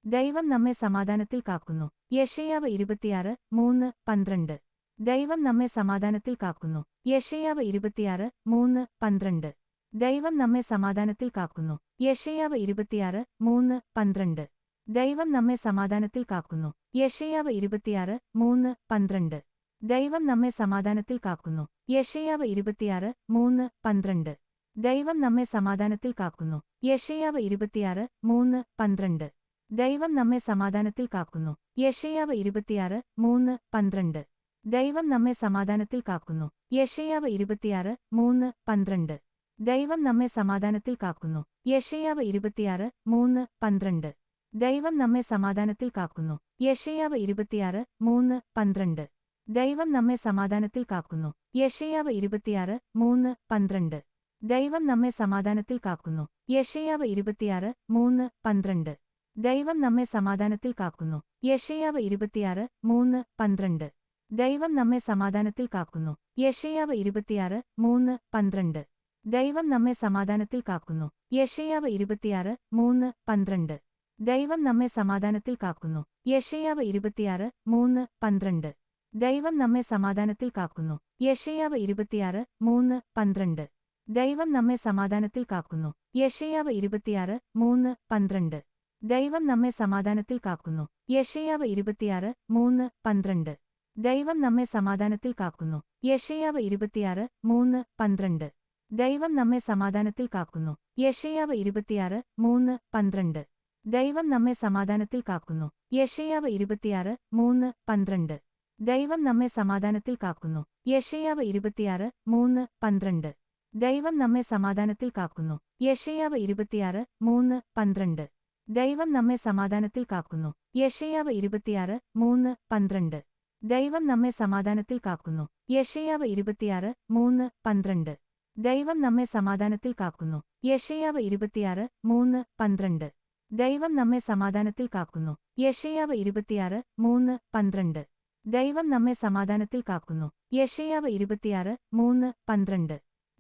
ദൈവം നമ്മെ സമാധാനത്തിൽ കാക്കുന്നു. യെശയ്യാവ് 26:3-12. ദൈവം നമ്മെ സമാധാനത്തിൽ കാക്കുന്നു. യെശയ്യാവ് 26:3-12. ദൈവം നമ്മെ സമാധാനത്തിൽ കാക്കുന്നു. യെശയ്യാവ് 26:3-12. ദൈവം നമ്മെ സമാധാനത്തിൽ കാക്കുന്നു. യെശയ്യാവ് 26:3-12. ദൈവം നമ്മെ സമാധാനത്തിൽ കാക്കുന്നു. യെശയ്യാവ് 26:3-12. ദൈവം നമ്മെ സമാധാനത്തിൽ കാക്കുന്നു. യെശയ്യാവ് 26:3-12. ദൈവം നമ്മെ സമാധാനത്തിൽ കാക്കുന്നു. യെശയ്യാവ് 26:3-12. ദൈവം നമ്മെ സമാധാനത്തിൽ കാക്കുന്നു. യെശയ്യാവ് 26:3-12. ദൈവം നമ്മെ സമാധാനത്തിൽ കാക്കുന്നു. യെശയ്യാവ് 26:3-12. ദൈവം നമ്മെ സമാധാനത്തിൽ കാക്കുന്നു. യെശയ്യാവ് 26:3-12. ദൈവം നമ്മെ സമാധാനത്തിൽ കാക്കുന്നു. യെശയ്യാവ് 26:3-12. ദൈവം നമ്മെ സമാധാനത്തിൽ കാക്കുന്നു. യെശയ്യാവ് 26:3-12. ദൈവം നമ്മെ സമാധാനത്തിൽ കാക്കുന്നു. യെശയ്യാവ് 26:3-12. ദൈവം നമ്മെ സമാധാനത്തിൽ കാക്കുന്നു. യെശയ്യാവ് 26:3-12. ദൈവം നമ്മെ സമാധാനത്തിൽ കാക്കുന്നു. യെശയ്യാവ് 26:3-12. ദൈവം നമ്മെ സമാധാനത്തിൽ കാക്കുന്നു. യെശയ്യാവ് 26:3-12. ദൈവം നമ്മെ സമാധാനത്തിൽ കാക്കുന്നു. യെശയ്യാവ് 26:3-12. ദൈവം നമ്മെ സമാധാനത്തിൽ കാക്കുന്നു. യെശയ്യാവ് 26:3-12. ദൈവം നമ്മെ സമാധാനത്തിൽ കാക്കുന്നു. യെശയ്യാവ് 26:3-12. ദൈവം നമ്മെ സമാധാനത്തിൽ കാക്കുന്നു. യെശയ്യാവ് 26:3-12. ദൈവം നമ്മെ സമാധാനത്തിൽ കാക്കുന്നു. യെശയ്യാവ് 26:3-12. ദൈവം നമ്മെ സമാധാനത്തിൽ കാക്കുന്നു. യെശയ്യാവ് 26:3-12. ദൈവം നമ്മെ സമാധാനത്തിൽ കാക്കുന്നു. യെശയ്യാവ് 26:3-12. ദൈവം നമ്മെ സമാധാനത്തിൽ കാക്കുന്നു. യെശയ്യാവ് 26:3-12. ദൈവം നമ്മെ സമാധാനത്തിൽ കാക്കുന്നു. യെശയ്യാവ് 26:3-12. ദൈവം നമ്മെ സമാധാനത്തിൽ കാക്കുന്നു. യെശയ്യാവ് 26:3-12. ദൈവം നമ്മെ സമാധാനത്തിൽ കാക്കുന്നു. യെശയ്യാവ് 26:3-12. ദൈവം നമ്മെ സമാധാനത്തിൽ കാക്കുന്നു. യെശയ്യാവ് 26:3-12. ദൈവം നമ്മെ സമാധാനത്തിൽ കാക്കുന്നു. യെശയ്യാവ് 26:3-12.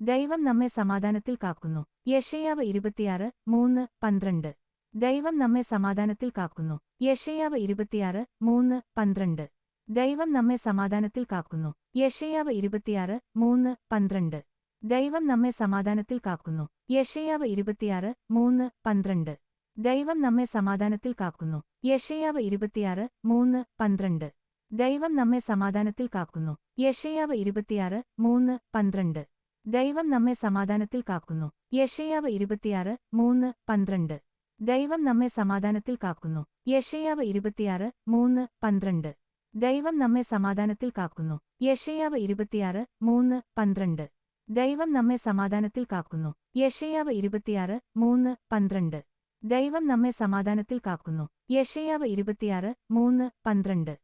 ദൈവം നമ്മെ സമാധാനത്തിൽ കാക്കുന്നു. യെശയ്യാവ് 26:3-12. ദൈവം നമ്മെ സമാധാനത്തിൽ കാക്കുന്നു. യെശയ്യാവ് 26:3-12. ദൈവം നമ്മെ സമാധാനത്തിൽ കാക്കുന്നു. യെശയ്യാവ് 26:3-12. ദൈവം നമ്മെ സമാധാനത്തിൽ കാക്കുന്നു. യെശയ്യാവ് 26:3-12. ദൈവം നമ്മെ സമാധാനത്തിൽ കാക്കുന്നു. യെശയ്യാവ് 26:3-12. ദൈവം നമ്മെ സമാധാനത്തിൽ കാക്കുന്നു. യെശയ്യാവ് 26:3-12. ദൈവം നമ്മെ സമാധാനത്തിൽ കാക്കുന്നു. യെശയ്യാവ് 26:3-12. ദൈവം നമ്മെ സമാധാനത്തിൽ കാക്കുന്നു. യെശയ്യാവ് 26:3-12. ദൈവം നമ്മെ സമാധാനത്തിൽ കാക്കുന്നു. യെശയ്യാവ് 26:3-12. ദൈവം നമ്മെ സമാധാനത്തിൽ കാക്കുന്നു. യെശയ്യാവ് 26:3-12. ദൈവം നമ്മെ സമാധാനത്തിൽ കാക്കുന്നു. യെശയ്യാവ് 26:3-12. ദൈവം നമ്മെ സമാധാനത്തിൽ കാക്കുന്നു. യെശയ്യാവ് 26:3-12. ദൈവം നമ്മെ സമാധാനത്തിൽ കാക്കുന്നു. യെശയ്യാവ് 26:3-12.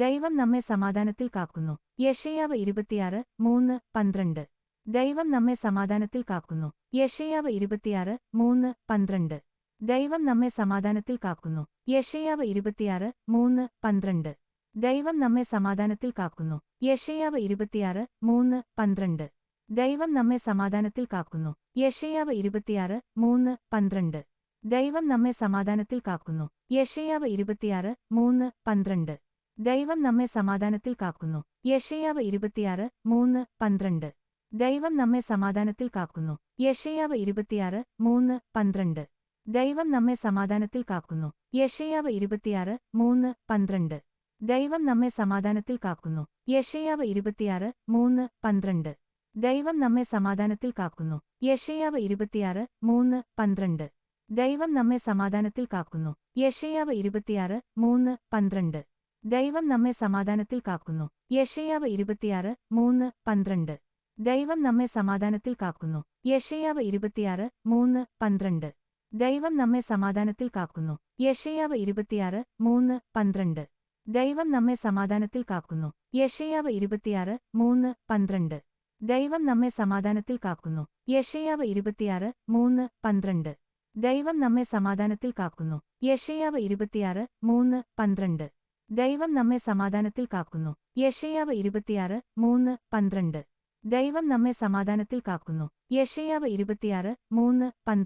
ദൈവം നമ്മെ സമാധാനത്തിൽ കാക്കുന്നു. യെശയ്യാവ് 26:3-12. ദൈവം നമ്മെ സമാധാനത്തിൽ കാക്കുന്നു. യെശയ്യാവ് 26:3-12. ദൈവം നമ്മെ സമാധാനത്തിൽ കാക്കുന്നു. യെശയ്യാവ് 26:3-12. ദൈവം നമ്മെ സമാധാനത്തിൽ കാക്കുന്നു. യെശയ്യാവ് 26:3-12. ദൈവം നമ്മെ സമാധാനത്തിൽ കാക്കുന്നു. യെശയ്യാവ് 26:3-12. ദൈവം നമ്മെ സമാധാനത്തിൽ കാക്കുന്നു. യെശയ്യാവ് 26:3-12. ദൈവം നമ്മെ സമാധാനത്തിൽ കാക്കുന്നു. യെശയ്യാവ് 26:3-12. ദൈവം നമ്മെ സമാധാനത്തിൽ കാക്കുന്നു. യെശയ്യാവ് 26:3-12. ദൈവം നമ്മെ സമാധാനത്തിൽ കാക്കുന്നു. യെശയ്യാവ് 26:3-12. ദൈവം നമ്മെ സമാധാനത്തിൽ കാക്കുന്നു. യെശയ്യാവ് 26:3-12. ദൈവം നമ്മെ സമാധാനത്തിൽ കാക്കുന്നു. യെശയ്യാവ് 26:3-12. ദൈവം നമ്മെ സമാധാനത്തിൽ കാക്കുന്നു. യെശയ്യാവ് 26:3-12. ദൈവം നമ്മെ സമാധാനത്തിൽ കാക്കുന്നു. യെശയ്യാവ് 26:3-12. ദൈവം നമ്മെ സമാധാനത്തിൽ കാക്കുന്നു. യെശയ്യാവ് 26:3-12. ദൈവം നമ്മെ സമാധാനത്തിൽ കാക്കുന്നു. യെശയ്യാവ് 26:3-12. ദൈവം നമ്മെ സമാധാനത്തിൽ കാക്കുന്നു. യെശയ്യാവ് 26:3-12. ദൈവം നമ്മെ സമാധാനത്തിൽ കാക്കുന്നു. യെശയ്യാവ് 26:3-12. ദൈവം നമ്മെ സമാധാനത്തിൽ കാക്കുന്നു. യെശയ്യാവ് 26:3-12.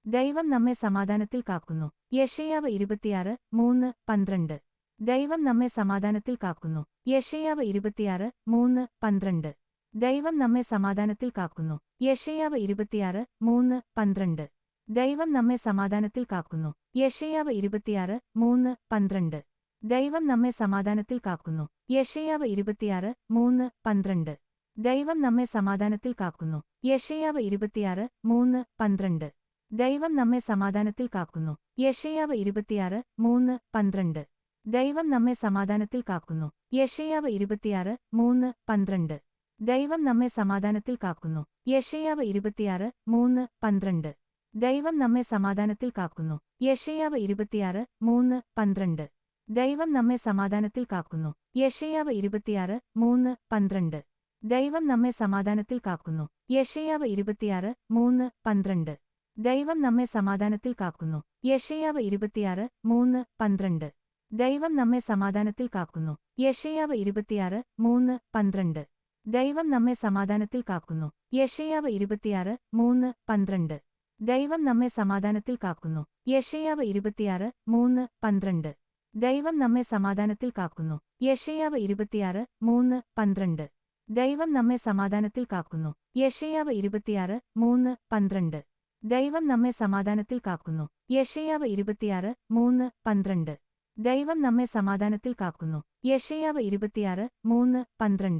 ദൈവം നമ്മെ സമാധാനത്തിൽ കാക്കുന്നു. യെശയ്യാവ് 26:3-12. ദൈവം നമ്മെ സമാധാനത്തിൽ കാക്കുന്നു. യെശയ്യാവ് 26:3-12. ദൈവം നമ്മെ സമാധാനത്തിൽ കാക്കുന്നു. യെശയ്യാവ് 26:3-12. ദൈവം നമ്മെ സമാധാനത്തിൽ കാക്കുന്നു. യെശയ്യാവ് 26:3-12. ദൈവം നമ്മെ സമാധാനത്തിൽ കാക്കുന്നു. യെശയ്യാവ് 26:3-12. ദൈവം നമ്മെ സമാധാനത്തിൽ കാക്കുന്നു. യെശയ്യാവ് 26:3-12. ദൈവം നമ്മെ സമാധാനത്തിൽ കാക്കുന്നു. യെശയ്യാവ് 26:3-12. ദൈവം നമ്മെ സമാധാനത്തിൽ കാക്കുന്നു. യെശയ്യാവ് 26:3-12. ദൈവം നമ്മെ സമാധാനത്തിൽ കാക്കുന്നു. യെശയ്യാവ് 26:3-12. ദൈവം നമ്മെ സമാധാനത്തിൽ കാക്കുന്നു. യെശയ്യാവ് 26:3-12. ദൈവം നമ്മെ സമാധാനത്തിൽ കാക്കുന്നു. യെശയ്യാവ് 26:3-12. ദൈവം നമ്മെ സമാധാനത്തിൽ കാക്കുന്നു. യെശയ്യാവ് 26:3-12. ദൈവം നമ്മെ സമാധാനത്തിൽ കാക്കുന്നു. യെശയ്യാവ് 26:3-12. ദൈവം നമ്മെ സമാധാനത്തിൽ കാക്കുന്നു. യെശയ്യാവ് 26:3-12. ദൈവം നമ്മെ സമാധാനത്തിൽ കാക്കുന്നു. യെശയ്യാവ് 26:3-12. ദൈവം നമ്മെ സമാധാനത്തിൽ കാക്കുന്നു. യെശയ്യാവ് 26:3-12. ദൈവം നമ്മെ സമാധാനത്തിൽ കാക്കുന്നു. യെശയ്യാവ് 26:3-12. ദൈവം നമ്മെ സമാധാനത്തിൽ കാക്കുന്നു. യെശയ്യാവ് 26:3-12. ദൈവം നമ്മെ സമാധാനത്തിൽ കാക്കുന്നു. യെശയ്യാവ് 26:3-12. ദൈവം നമ്മെ സമാധാനത്തിൽ കാക്കുന്നു. യെശയ്യാവ് 26:3-12.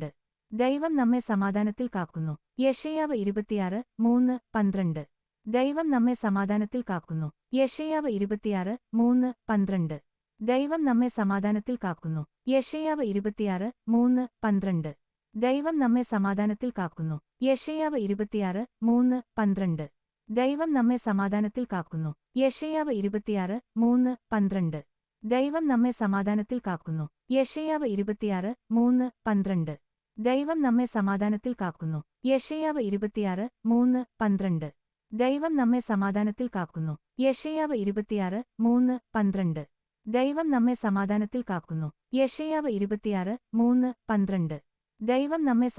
ദൈവം നമ്മെ സമാധാനത്തിൽ കാക്കുന്നു. യെശയ്യാവ് 26:3-12. ദൈവം നമ്മെ സമാധാനത്തിൽ കാക്കുന്നു. യെശയ്യാവ് 26:3-12. ദൈവം നമ്മെ സമാധാനത്തിൽ കാക്കുന്നു. യെശയ്യാവ് 26:3-12. ദൈവം നമ്മെ സമാധാനത്തിൽ കാക്കുന്നു. യെശയ്യാവ് 26:3-12. ദൈവം നമ്മെ സമാധാനത്തിൽ കാക്കുന്നു. യെശയ്യാവ് 26:3-12. ദൈവം നമ്മെ സമാധാനത്തിൽ കാക്കുന്നു. യെശയ്യാവ് 26:3-12. ദൈവം നമ്മെ സമാധാനത്തിൽ കാക്കുന്നു. യെശയ്യാവ് 26:3-12. ദൈവം നമ്മെ സമാധാനത്തിൽ കാക്കുന്നു. യെശയ്യാവ് 26:3-12. ദൈവം നമ്മെ സമാധാനത്തിൽ കാക്കുന്നു. യെശയ്യാവ് 26:3-12. ദൈവം നമ്മെ സമാധാനത്തിൽ കാക്കുന്നു. യെശയ്യാവ് 26:3-12. ദൈവം നമ്മെ സമാധാനത്തിൽ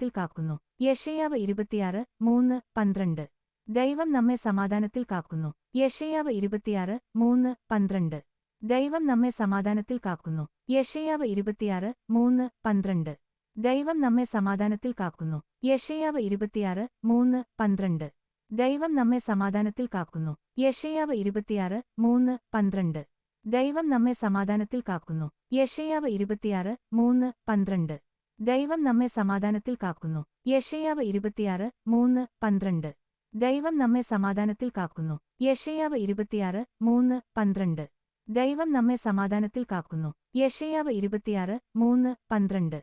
കാക്കുന്നു. യെശയ്യാവ് 26:3-12. ദൈവം നമ്മെ സമാധാനത്തിൽ കാക്കുന്നു. യെശയ്യാവ് 26:3-12. ദൈവം നമ്മെ സമാധാനത്തിൽ കാക്കുന്നു. യെശയ്യാവ് 26:3-12. ദൈവം നമ്മെ സമാധാനത്തിൽ കാക്കുന്നു. യെശയ്യാവ് 26:3-12. ദൈവം നമ്മെ സമാധാനത്തിൽ കാക്കുന്നു. യെശയ്യാവ് 26:3-12. ദൈവം നമ്മെ സമാധാനത്തിൽ കാക്കുന്നു. യെശയ്യാവ് 26:3-12. ദൈവം നമ്മെ സമാധാനത്തിൽ കാക്കുന്നു. യെശയ്യാവ് 26:3-12. ദൈവം നമ്മെ സമാധാനത്തിൽ കാക്കുന്നു. യെശയ്യാവ് 26:3-12. ദൈവം നമ്മെ സമാധാനത്തിൽ കാക്കുന്നു. യെശയ്യാവ് 26:3-12. ദൈവം നമ്മെ സമാധാനത്തിൽ കാക്കുന്നു. യെശയ്യാവ് 26:3-12.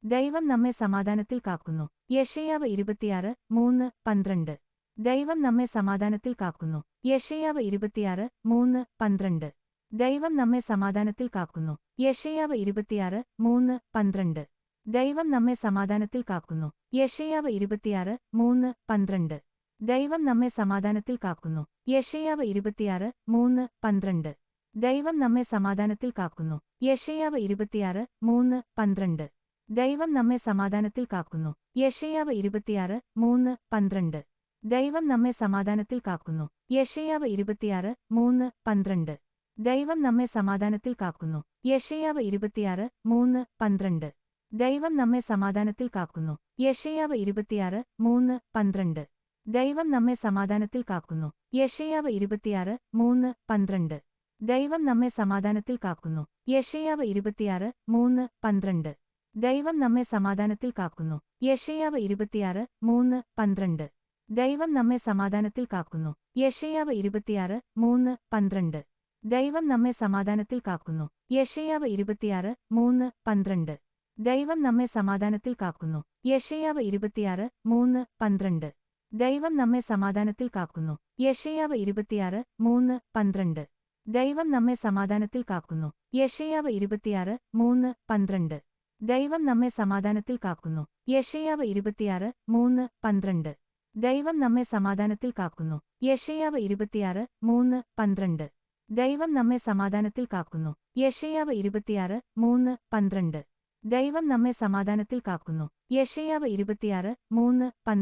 ദൈവം നമ്മെ സമാധാനത്തിൽ കാക്കുന്നു. യെശയ്യാവ് 26:3-12. ദൈവം നമ്മെ സമാധാനത്തിൽ കാക്കുന്നു. യെശയ്യാവ് 26:3-12. ദൈവം നമ്മെ സമാധാനത്തിൽ കാക്കുന്നു. യെശയ്യാവ് 26:3-12. ദൈവം നമ്മെ സമാധാനത്തിൽ കാക്കുന്നു. യെശയ്യാവ് 26:3-12. ദൈവം നമ്മെ സമാധാനത്തിൽ കാക്കുന്നു. യെശയ്യാവ് 26:3-12. ദൈവം നമ്മെ സമാധാനത്തിൽ കാക്കുന്നു. യെശയ്യാവ് 26:3-12. ദൈവം നമ്മെ സമാധാനത്തിൽ കാക്കുന്നു. യെശയ്യാവ് 26:3-12. ദൈവം നമ്മെ സമാധാനത്തിൽ കാക്കുന്നു. യെശയ്യാവ് 26:3-12. ദൈവം നമ്മെ സമാധാനത്തിൽ കാക്കുന്നു. യെശയ്യാവ് 26:3-12. ദൈവം നമ്മെ സമാധാനത്തിൽ കാക്കുന്നു. യെശയ്യാവ് 26:3-12. ദൈവം നമ്മെ സമാധാനത്തിൽ കാക്കുന്നു. യെശയ്യാവ് 26:3-12. ദൈവം നമ്മെ സമാധാനത്തിൽ കാക്കുന്നു. യെശയ്യാവ് 26:3-12. ദൈവം നമ്മെ സമാധാനത്തിൽ കാക്കുന്നു. യെശയ്യാവ് 26:3-12. ദൈവം നമ്മെ സമാധാനത്തിൽ കാക്കുന്നു. യെശയ്യാവ് 26:3-12. ദൈവം നമ്മെ സമാധാനത്തിൽ കാക്കുന്നു. യെശയ്യാവ് 26:3-12. ദൈവം നമ്മെ സമാധാനത്തിൽ കാക്കുന്നു. യെശയ്യാവ് 26:3-12. ദൈവം നമ്മെ സമാധാനത്തിൽ കാക്കുന്നു. യെശയ്യാവ് 26:3-12. ദൈവം നമ്മെ സമാധാനത്തിൽ കാക്കുന്നു. യെശയ്യാവ് 26:3-12. ദൈവം നമ്മെ സമാധാനത്തിൽ കാക്കുന്നു. യെശയ്യാവ് 26:3-12. ദൈവം നമ്മെ സമാധാനത്തിൽ കാക്കുന്നു. യെശയ്യാവ് 26:3-12.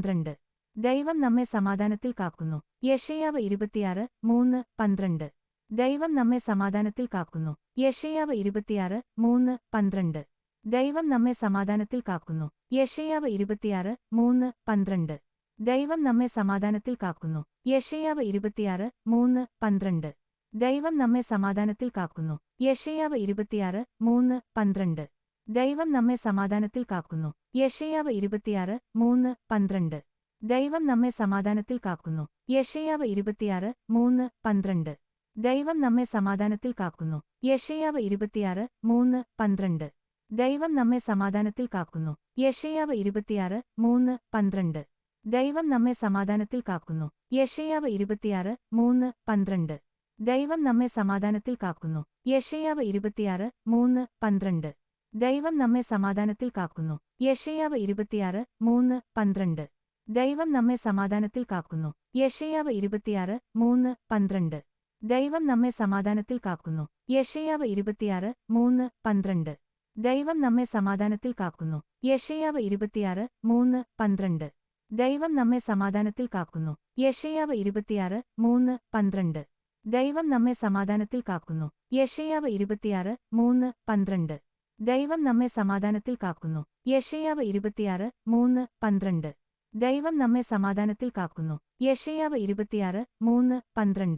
ദൈവം നമ്മെ സമാധാനത്തിൽ കാക്കുന്നു. യെശയ്യാവ് 26:3-12. ദൈവം നമ്മെ സമാധാനത്തിൽ കാക്കുന്നു. യെശയ്യാവ് 26:3-12. ദൈവം നമ്മെ സമാധാനത്തിൽ കാക്കുന്നു. യെശയ്യാവ് 26:3-12. ദൈവം നമ്മെ സമാധാനത്തിൽ കാക്കുന്നു. യെശയ്യാവ് 26:3-12. ദൈവം നമ്മെ സമാധാനത്തിൽ കാക്കുന്നു. യെശയ്യാവ് 26:3-12. ദൈവം നമ്മെ സമാധാനത്തിൽ കാക്കുന്നു. യെശയ്യാവ് 26:3-12. ദൈവം നമ്മെ സമാധാനത്തിൽ കാക്കുന്നു. യെശയ്യാവ് 26:3-12. ദൈവം നമ്മെ സമാധാനത്തിൽ കാക്കുന്നു. യെശയ്യാവ് 26:3-12. ദൈവം നമ്മെ സമാധാനത്തിൽ കാക്കുന്നു. യെശയ്യാവ് 26:3-12. ദൈവം നമ്മെ സമാധാനത്തിൽ കാക്കുന്നു. യെശയ്യാവ് 26:3-12. ദൈവം നമ്മെ സമാധാനത്തിൽ കാക്കുന്നു. യെശയ്യാവ് 26:3-12. ദൈവം നമ്മെ സമാധാനത്തിൽ കാക്കുന്നു. യെശയ്യാവ് 26:3-12. ദൈവം നമ്മെ സമാധാനത്തിൽ കാക്കുന്നു. യെശയ്യാവ് 26:3-12. ദൈവം നമ്മെ സമാധാനത്തിൽ കാക്കുന്നു. യെശയ്യാവ് 26:3-12. ദൈവം നമ്മെ സമാധാനത്തിൽ കാക്കുന്നു. യെശയ്യാവ് 26:3-12. ദൈവം നമ്മെ സമാധാനത്തിൽ കാക്കുന്നു. യെശയ്യാവ് 26:3-12. ദൈവം നമ്മെ സമാധാനത്തിൽ കാക്കുന്നു. യെശയ്യാവ് 26:3-12. ദൈവം നമ്മെ സമാധാനത്തിൽ കാക്കുന്നു. യെശയ്യാവ് 26:3-12. ദൈവം നമ്മെ സമാധാനത്തിൽ കാക്കുന്നു. യെശയ്യാവ് 26:3-12.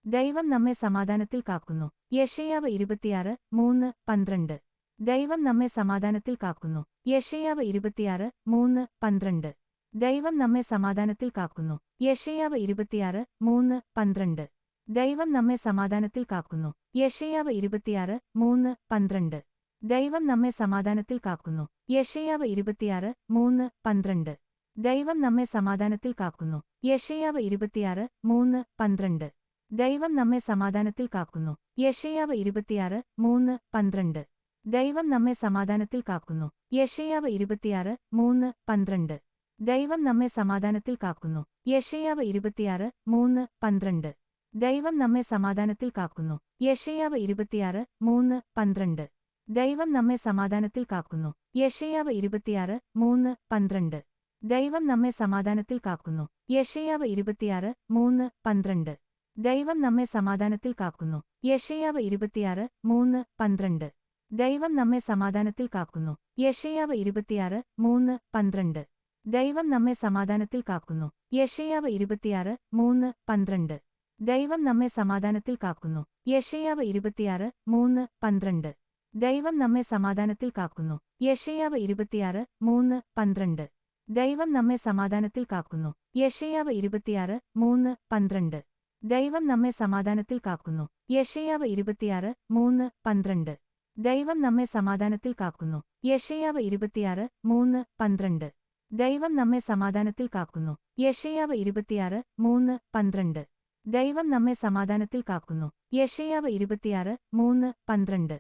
ദൈവം നമ്മെ സമാധാനത്തിൽ കാക്കുന്നു. യെശയ്യാവ് 26:3-12. ദൈവം നമ്മെ സമാധാനത്തിൽ കാക്കുന്നു. യെശയ്യാവ് 26:3-12. ദൈവം നമ്മെ സമാധാനത്തിൽ കാക്കുന്നു. യെശയ്യാവ് 26:3-12. ദൈവം നമ്മെ സമാധാനത്തിൽ കാക്കുന്നു. യെശയ്യാവ് 26:3-12. ദൈവം നമ്മെ സമാധാനത്തിൽ കാക്കുന്നു. യെശയ്യാവ് 26:3-12. ദൈവം നമ്മെ സമാധാനത്തിൽ കാക്കുന്നു. യെശയ്യാവ് 26:3-12. ദൈവം നമ്മെ സമാധാനത്തിൽ കാക്കുന്നു. യെശയ്യാവ് 26:3-12. ദൈവം നമ്മെ സമാധാനത്തിൽ കാക്കുന്നു. യെശയ്യാവ് 26:3-12. ദൈവം നമ്മെ സമാധാനത്തിൽ കാക്കുന്നു. യെശയ്യാവ് 26:3-12. ദൈവം നമ്മെ സമാധാനത്തിൽ കാക്കുന്നു. യെശയ്യാവ് 26:3-12. ദൈവം നമ്മെ സമാധാനത്തിൽ കാക്കുന്നു. യെശയ്യാവ് 26:3-12. ദൈവം നമ്മെ സമാധാനത്തിൽ കാക്കുന്നു. യെശയ്യാവ് 26:3-12. ദൈവം നമ്മെ സമാധാനത്തിൽ കാക്കുന്നു. യെശയ്യാവ് 26:3-12. ദൈവം നമ്മെ സമാധാനത്തിൽ കാക്കുന്നു. യെശയ്യാവ് 26:3-12. ദൈവം നമ്മെ സമാധാനത്തിൽ കാക്കുന്നു. യെശയ്യാവ് 26:3-12. ദൈവം നമ്മെ സമാധാനത്തിൽ കാക്കുന്നു. യെശയ്യാവ് 26:3-12. ദൈവം നമ്മെ സമാധാനത്തിൽ കാക്കുന്നു. യെശയ്യാവ് 26:3-12. ദൈവം നമ്മെ സമാധാനത്തിൽ കാക്കുന്നു. യെശയ്യാവ് 26:3-12. ദൈവം നമ്മെ സമാധാനത്തിൽ കാക്കുന്നു. യെശയ്യാവ് 26:3-12. ദൈവം നമ്മെ സമാധാനത്തിൽ കാക്കുന്നു. യെശയ്യാവ് 26:3-12. ദൈവം നമ്മെ സമാധാനത്തിൽ കാക്കുന്നു. യെശയ്യാവ് 26:3-12. ദൈവം നമ്മെ സമാധാനത്തിൽ കാക്കുന്നു. യെശയ്യാവ് 26:3-12. ദൈവം നമ്മെ സമാധാനത്തിൽ കാക്കുന്നു. യെശയ്യാവ് 26:3-12. ദൈവം നമ്മെ സമാധാനത്തിൽ കാക്കുന്നു. യെശയ്യാവ് 26:3-12.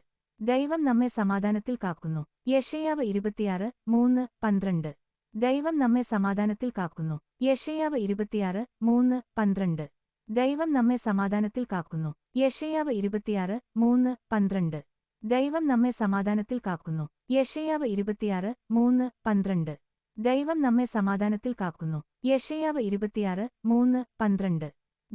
ദൈവം നമ്മെ സമാധാനത്തിൽ കാക്കുന്നു. യെശയ്യാവ് 26:3-12. ദൈവം നമ്മെ സമാധാനത്തിൽ കാക്കുന്നു. യെശയ്യാവ് 26:3-12. ദൈവം നമ്മെ സമാധാനത്തിൽ കാക്കുന്നു. യെശയ്യാവ് 26:3-12. ദൈവം നമ്മെ സമാധാനത്തിൽ കാക്കുന്നു. യെശയ്യാവ് 26:3-12. ദൈവം നമ്മെ സമാധാനത്തിൽ കാക്കുന്നു. യെശയ്യാവ് 26:3-12.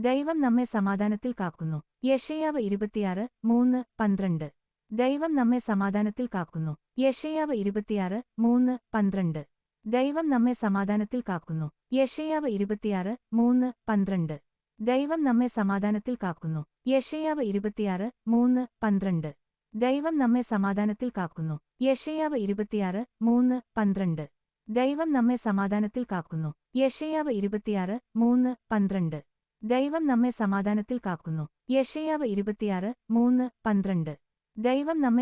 ദൈവം നമ്മെ സമാധാനത്തിൽ കാക്കുന്നു. യെശയ്യാവ് 26:3-12. ദൈവം നമ്മെ സമാധാനത്തിൽ കാക്കുന്നു. യെശയ്യാവ് 26:3-12. ദൈവം നമ്മെ സമാധാനത്തിൽ കാക്കുന്നു. യെശയ്യാവ് 26:3-12. ദൈവം നമ്മെ സമാധാനത്തിൽ കാക്കുന്നു. യെശയ്യാവ് 26:3-12. ദൈവം നമ്മെ സമാധാനത്തിൽ കാക്കുന്നു. യെശയ്യാവ് 26:3-12. ദൈവം നമ്മെ സമാധാനത്തിൽ കാക്കുന്നു. യെശയ്യാവ് 26:3-12. ദൈവം നമ്മെ സമാധാനത്തിൽ കാക്കുന്നു. യെശയ്യാവ് 26:3-12. ദൈവം നമ്മെ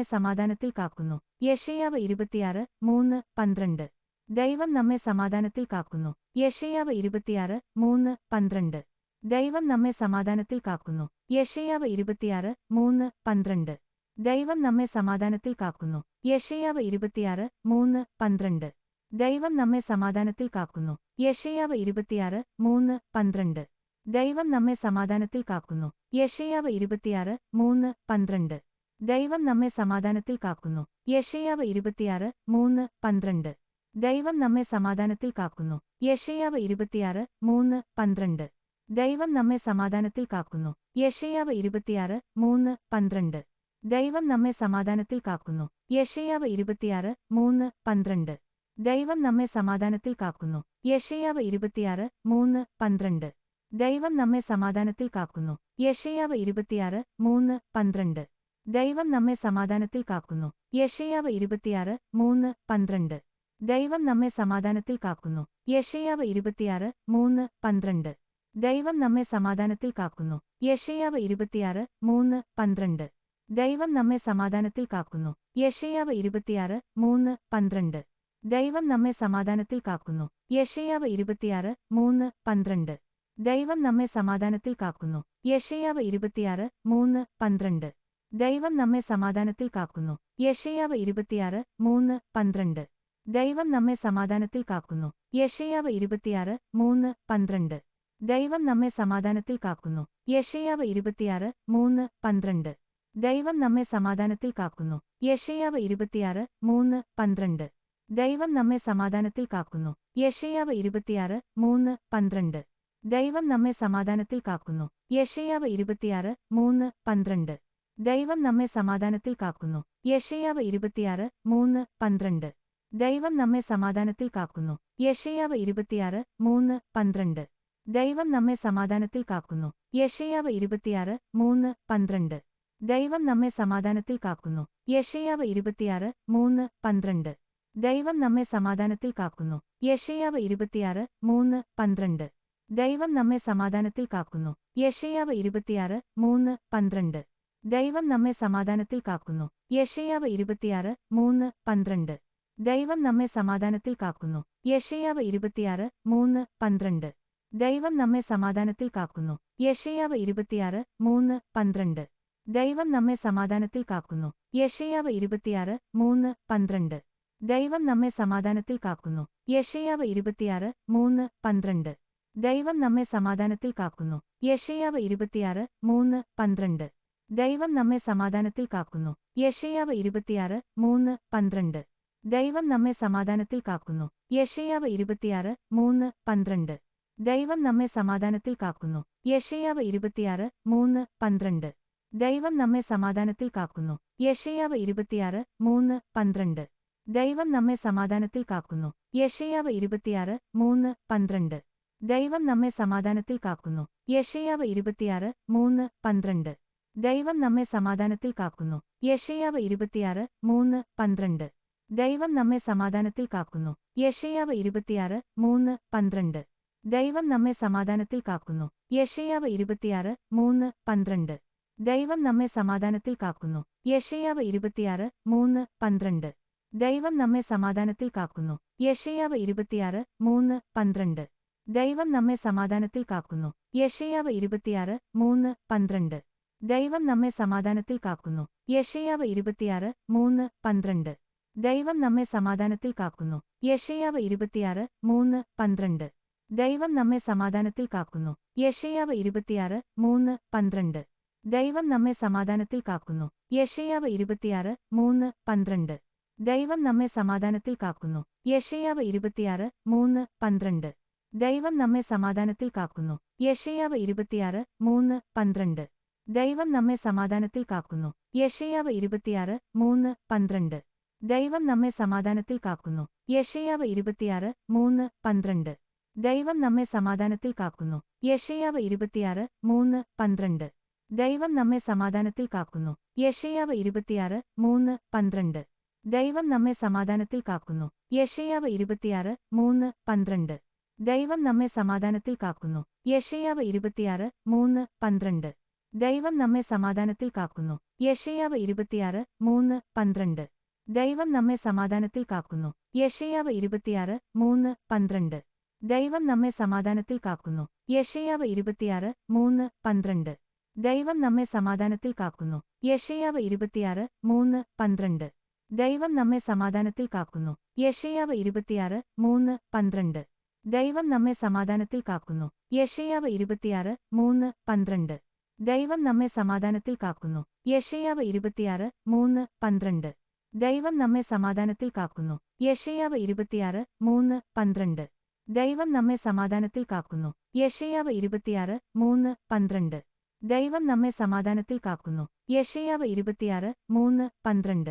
സമാധാനത്തിൽ കാക്കുന്നു. യെശയ്യാവ് 26:3-12. ദൈവം നമ്മെ സമാധാനത്തിൽ കാക്കുന്നു. യെശയ്യാവ് 26:3-12. ദൈവം നമ്മെ സമാധാനത്തിൽ കാക്കുന്നു. യെശയ്യാവ് 26:3-12. ദൈവം നമ്മെ സമാധാനത്തിൽ കാക്കുന്നു. യെശയ്യാവ് 26:3-12. ദൈവം നമ്മെ സമാധാനത്തിൽ കാക്കുന്നു. യെശയ്യാവ് 26:3-12. ദൈവം നമ്മെ സമാധാനത്തിൽ കാക്കുന്നു. യെശയ്യാവ് 26:3-12. ദൈവം നമ്മെ സമാധാനത്തിൽ കാക്കുന്നു. യെശയ്യാവ് 26:3-12. ദൈവം നമ്മെ സമാധാനത്തിൽ കാക്കുന്നു. യെശയ്യാവ് 26:3-12. ദൈവം നമ്മെ സമാധാനത്തിൽ കാക്കുന്നു. യെശയ്യാവ് 26:3-12. ദൈവം നമ്മെ സമാധാനത്തിൽ കാക്കുന്നു. യെശയ്യാവ് 26:3-12. ദൈവം നമ്മെ സമാധാനത്തിൽ കാക്കുന്നു. യെശയ്യാവ് 26:3-12. ദൈവം നമ്മെ സമാധാനത്തിൽ കാക്കുന്നു. യെശയ്യാവ് 26:3-12. ദൈവം നമ്മെ സമാധാനത്തിൽ കാക്കുന്നു. യെശയ്യാവ് 26:3-12. ദൈവം നമ്മെ സമാധാനത്തിൽ കാക്കുന്നു. യെശയ്യാവ് 26:3-12. ദൈവം നമ്മെ സമാധാനത്തിൽ കാക്കുന്നു. യെശയ്യാവ് 26:3-12. ദൈവം നമ്മെ സമാധാനത്തിൽ കാക്കുന്നു. യെശയ്യാവ് 26:3-12. ദൈവം നമ്മെ സമാധാനത്തിൽ കാക്കുന്നു. യെശയ്യാവ് 26:3-12. ദൈവം നമ്മെ സമാധാനത്തിൽ കാക്കുന്നു. യെശയ്യാവ് 26:3-12. ദൈവം നമ്മെ സമാധാനത്തിൽ കാക്കുന്നു. യെശയ്യാവ് 26:3-12. ദൈവം നമ്മെ സമാധാനത്തിൽ കാക്കുന്നു. യെശയ്യാവ് 26:3-12. ദൈവം നമ്മെ സമാധാനത്തിൽ കാക്കുന്നു. യെശയ്യാവ് 26:3-12. ദൈവം നമ്മെ സമാധാനത്തിൽ കാക്കുന്നു. യെശയ്യാവ് 26:3-12. ദൈവം നമ്മെ സമാധാനത്തിൽ കാക്കുന്നു. യെശയ്യാവ് 26:3-12. ദൈവം നമ്മെ സമാധാനത്തിൽ കാക്കുന്നു. യെശയ്യാവ് 26:3-12. ദൈവം നമ്മെ സമാധാനത്തിൽ കാക്കുന്നു. യെശയ്യാവ് 26:3-12. ദൈവം നമ്മെ സമാധാനത്തിൽ കാക്കുന്നു. യെശയ്യാവ് 26:3-12. ദൈവം നമ്മെ സമാധാനത്തിൽ കാക്കുന്നു. യെശയ്യാവ് 26:3-12. ദൈവം നമ്മെ സമാധാനത്തിൽ കാക്കുന്നു. യെശയ്യാവ് 26:3-12. ദൈവം നമ്മെ സമാധാനത്തിൽ കാക്കുന്നു. യെശയ്യാവ് 26:3-12. ദൈവം നമ്മെ സമാധാനത്തിൽ കാക്കുന്നു. യെശയ്യാവ് 26:3-12. ദൈവം നമ്മെ സമാധാനത്തിൽ കാക്കുന്നു. യെശയ്യാവ് 26:3-12. ദൈവം നമ്മെ സമാധാനത്തിൽ കാക്കുന്നു. യെശയ്യാവ് 26:3-12. ദൈവം നമ്മെ സമാധാനത്തിൽ കാക്കുന്നു. യെശയ്യാവ് 26:3-12. ദൈവം നമ്മെ സമാധാനത്തിൽ കാക്കുന്നു. യെശയ്യാവ് 26:3-12. ദൈവം നമ്മെ സമാധാനത്തിൽ കാക്കുന്നു. യെശയ്യാവ് 26:3-12. ദൈവം നമ്മെ സമാധാനത്തിൽ കാക്കുന്നു. യെശയ്യാവ് 26:3-12. ദൈവം നമ്മെ സമാധാനത്തിൽ കാക്കുന്നു. യെശയ്യാവ് 26:3-12. ദൈവം നമ്മെ സമാധാനത്തിൽ കാക്കുന്നു. യെശയ്യാവ് 26:3-12. ദൈവം നമ്മെ സമാധാനത്തിൽ കാക്കുന്നു. യെശയ്യാവ് 26:3-12. ദൈവം നമ്മെ സമാധാനത്തിൽ കാക്കുന്നു. യെശയ്യാവ് 26:3-12. ദൈവം നമ്മെ സമാധാനത്തിൽ കാക്കുന്നു. യെശയ്യാവ് 26:3-12. ദൈവം നമ്മെ സമാധാനത്തിൽ കാക്കുന്നു. യെശയ്യാവ് 26:3-12. ദൈവം നമ്മെ സമാധാനത്തിൽ കാക്കുന്നു. യെശയ്യാവ് 26:3-12. ദൈവം നമ്മെ സമാധാനത്തിൽ കാക്കുന്നു. യെശയ്യാവ് 26:3-12. ദൈവം നമ്മെ സമാധാനത്തിൽ കാക്കുന്നു. യെശയ്യാവ് 26:3-12. ദൈവം നമ്മെ സമാധാനത്തിൽ കാക്കുന്നു. യെശയ്യാവ് 26:3-12. ദൈവം നമ്മെ സമാധാനത്തിൽ കാക്കുന്നു. യെശയ്യാവ് 26:3-12. ദൈവം നമ്മെ സമാധാനത്തിൽ കാക്കുന്നു. യെശയ്യാവ് 26:3-12. ദൈവം നമ്മെ സമാധാനത്തിൽ കാക്കുന്നു. യെശയ്യാവ് 26:3-12. ദൈവം നമ്മെ സമാധാനത്തിൽ കാക്കുന്നു. യെശയ്യാവ് 26:3-12. ദൈവം നമ്മെ സമാധാനത്തിൽ കാക്കുന്നു. യെശയ്യാവ് 26:3-12. ദൈവം നമ്മെ സമാധാനത്തിൽ കാക്കുന്നു. യെശയ്യാവ് 26:3-12. ദൈവം നമ്മെ സമാധാനത്തിൽ കാക്കുന്നു. യെശയ്യാവ് 26:3-12. ദൈവം നമ്മെ സമാധാനത്തിൽ കാക്കുന്നു. യെശയ്യാവ് 26:3-12. ദൈവം നമ്മെ സമാധാനത്തിൽ കാക്കുന്നു. യെശയ്യാവ് 26:3-12. ദൈവം നമ്മെ സമാധാനത്തിൽ കാക്കുന്നു. യെശയ്യാവ് 26:3-12. ദൈവം നമ്മെ സമാധാനത്തിൽ കാക്കുന്നു. യെശയ്യാവ് 26:3-12. ദൈവം നമ്മെ സമാധാനത്തിൽ കാക്കുന്നു. യെശയ്യാവ് 26:3-12. ദൈവം നമ്മെ സമാധാനത്തിൽ കാക്കുന്നു. യെശയ്യാവ് 26:3-12. ദൈവം നമ്മെ സമാധാനത്തിൽ കാക്കുന്നു. യെശയ്യാവ് 26:3-12. ദൈവം നമ്മെ സമാധാനത്തിൽ കാക്കുന്നു. യെശയ്യാവ് 26:3-12. ദൈവം നമ്മെ സമാധാനത്തിൽ കാക്കുന്നു. യെശയ്യാവ് 26:3-12. ദൈവം നമ്മെ സമാധാനത്തിൽ കാക്കുന്നു. യെശയ്യാവ് 26:3-12. ദൈവം നമ്മെ സമാധാനത്തിൽ കാക്കുന്നു. യെശയ്യാവ് 26:3-12. ദൈവം നമ്മെ സമാധാനത്തിൽ കാക്കുന്നു. യെശയ്യാവ് 26:3-12. ദൈവം നമ്മെ സമാധാനത്തിൽ കാക്കുന്നു. യെശയ്യാവ് 26:3-12. ദൈവം നമ്മെ സമാധാനത്തിൽ കാക്കുന്നു. യെശയ്യാവ് 26:3-12. ദൈവം നമ്മെ സമാധാനത്തിൽ കാക്കുന്നു. യെശയ്യാവ് 26:3-12.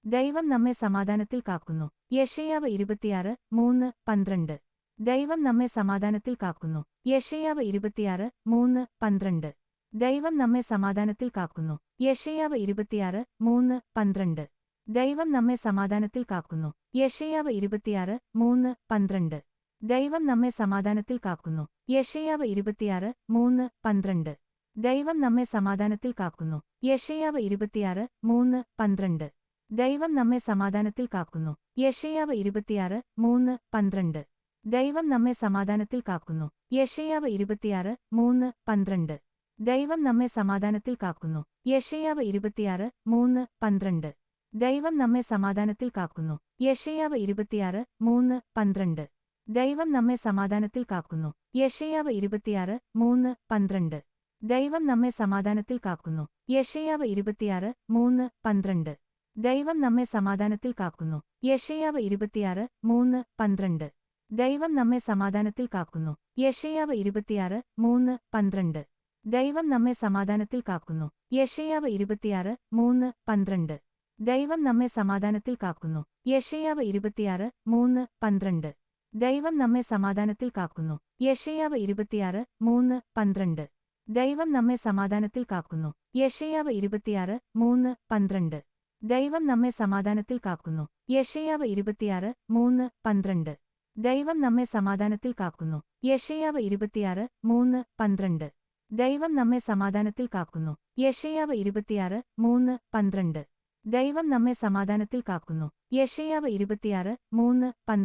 ദൈവം നമ്മെ സമാധാനത്തിൽ കാക്കുന്നു. യെശയ്യാവ് 26:3-12. ദൈവം നമ്മെ സമാധാനത്തിൽ കാക്കുന്നു. യെശയ്യാവ് 26:3-12. ദൈവം നമ്മെ സമാധാനത്തിൽ കാക്കുന്നു. യെശയ്യാവ് 26:3-12. ദൈവം നമ്മെ സമാധാനത്തിൽ കാക്കുന്നു. യെശയ്യാവ് 26:3-12. ദൈവം നമ്മെ സമാധാനത്തിൽ കാക്കുന്നു. യെശയ്യാവ് 26:3-12. ദൈവം നമ്മെ സമാധാനത്തിൽ കാക്കുന്നു. യെശയ്യാവ് 26:3-12. ദൈവം നമ്മെ സമാധാനത്തിൽ കാക്കുന്നു. യെശയ്യാവ് 26:3-12. ദൈവം നമ്മെ സമാധാനത്തിൽ കാക്കുന്നു. യെശയ്യാവ് 26:3-12. ദൈവം നമ്മെ സമാധാനത്തിൽ കാക്കുന്നു. യെശയ്യാവ് 26:3-12. ദൈവം നമ്മെ സമാധാനത്തിൽ കാക്കുന്നു. യെശയ്യാവ് 26:3-12. ദൈവം നമ്മെ സമാധാനത്തിൽ കാക്കുന്നു. യെശയ്യാവ് 26:3-12. ദൈവം നമ്മെ സമാധാനത്തിൽ കാക്കുന്നു. യെശയ്യാവ് 26:3-12. ദൈവം നമ്മെ സമാധാനത്തിൽ കാക്കുന്നു. യെശയ്യാവ് 26:3-12. ദൈവം നമ്മെ സമാധാനത്തിൽ കാക്കുന്നു. യെശയ്യാവ് 26:3-12. ദൈവം നമ്മെ സമാധാനത്തിൽ കാക്കുന്നു. യെശയ്യാവ് 26:3-12. ദൈവം നമ്മെ സമാധാനത്തിൽ കാക്കുന്നു. യെശയ്യാവ് 26:3-12. ദൈവം നമ്മെ സമാധാനത്തിൽ കാക്കുന്നു. യെശയ്യാവ് 26:3-12. ദൈവം നമ്മെ സമാധാനത്തിൽ കാക്കുന്നു. യെശയ്യാവ് 26:3-12. ദൈവം നമ്മെ സമാധാനത്തിൽ കാക്കുന്നു. യെശയ്യാവ് 26:3-12. ദൈവം നമ്മെ സമാധാനത്തിൽ കാക്കുന്നു. യെശയ്യാവ് 26:3-12. ദൈവം നമ്മെ സമാധാനത്തിൽ കാക്കുന്നു. യെശയ്യാവ് 26:3-12. ദൈവം നമ്മെ സമാധാനത്തിൽ കാക്കുന്നു. യെശയ്യാവ് 26:3-12.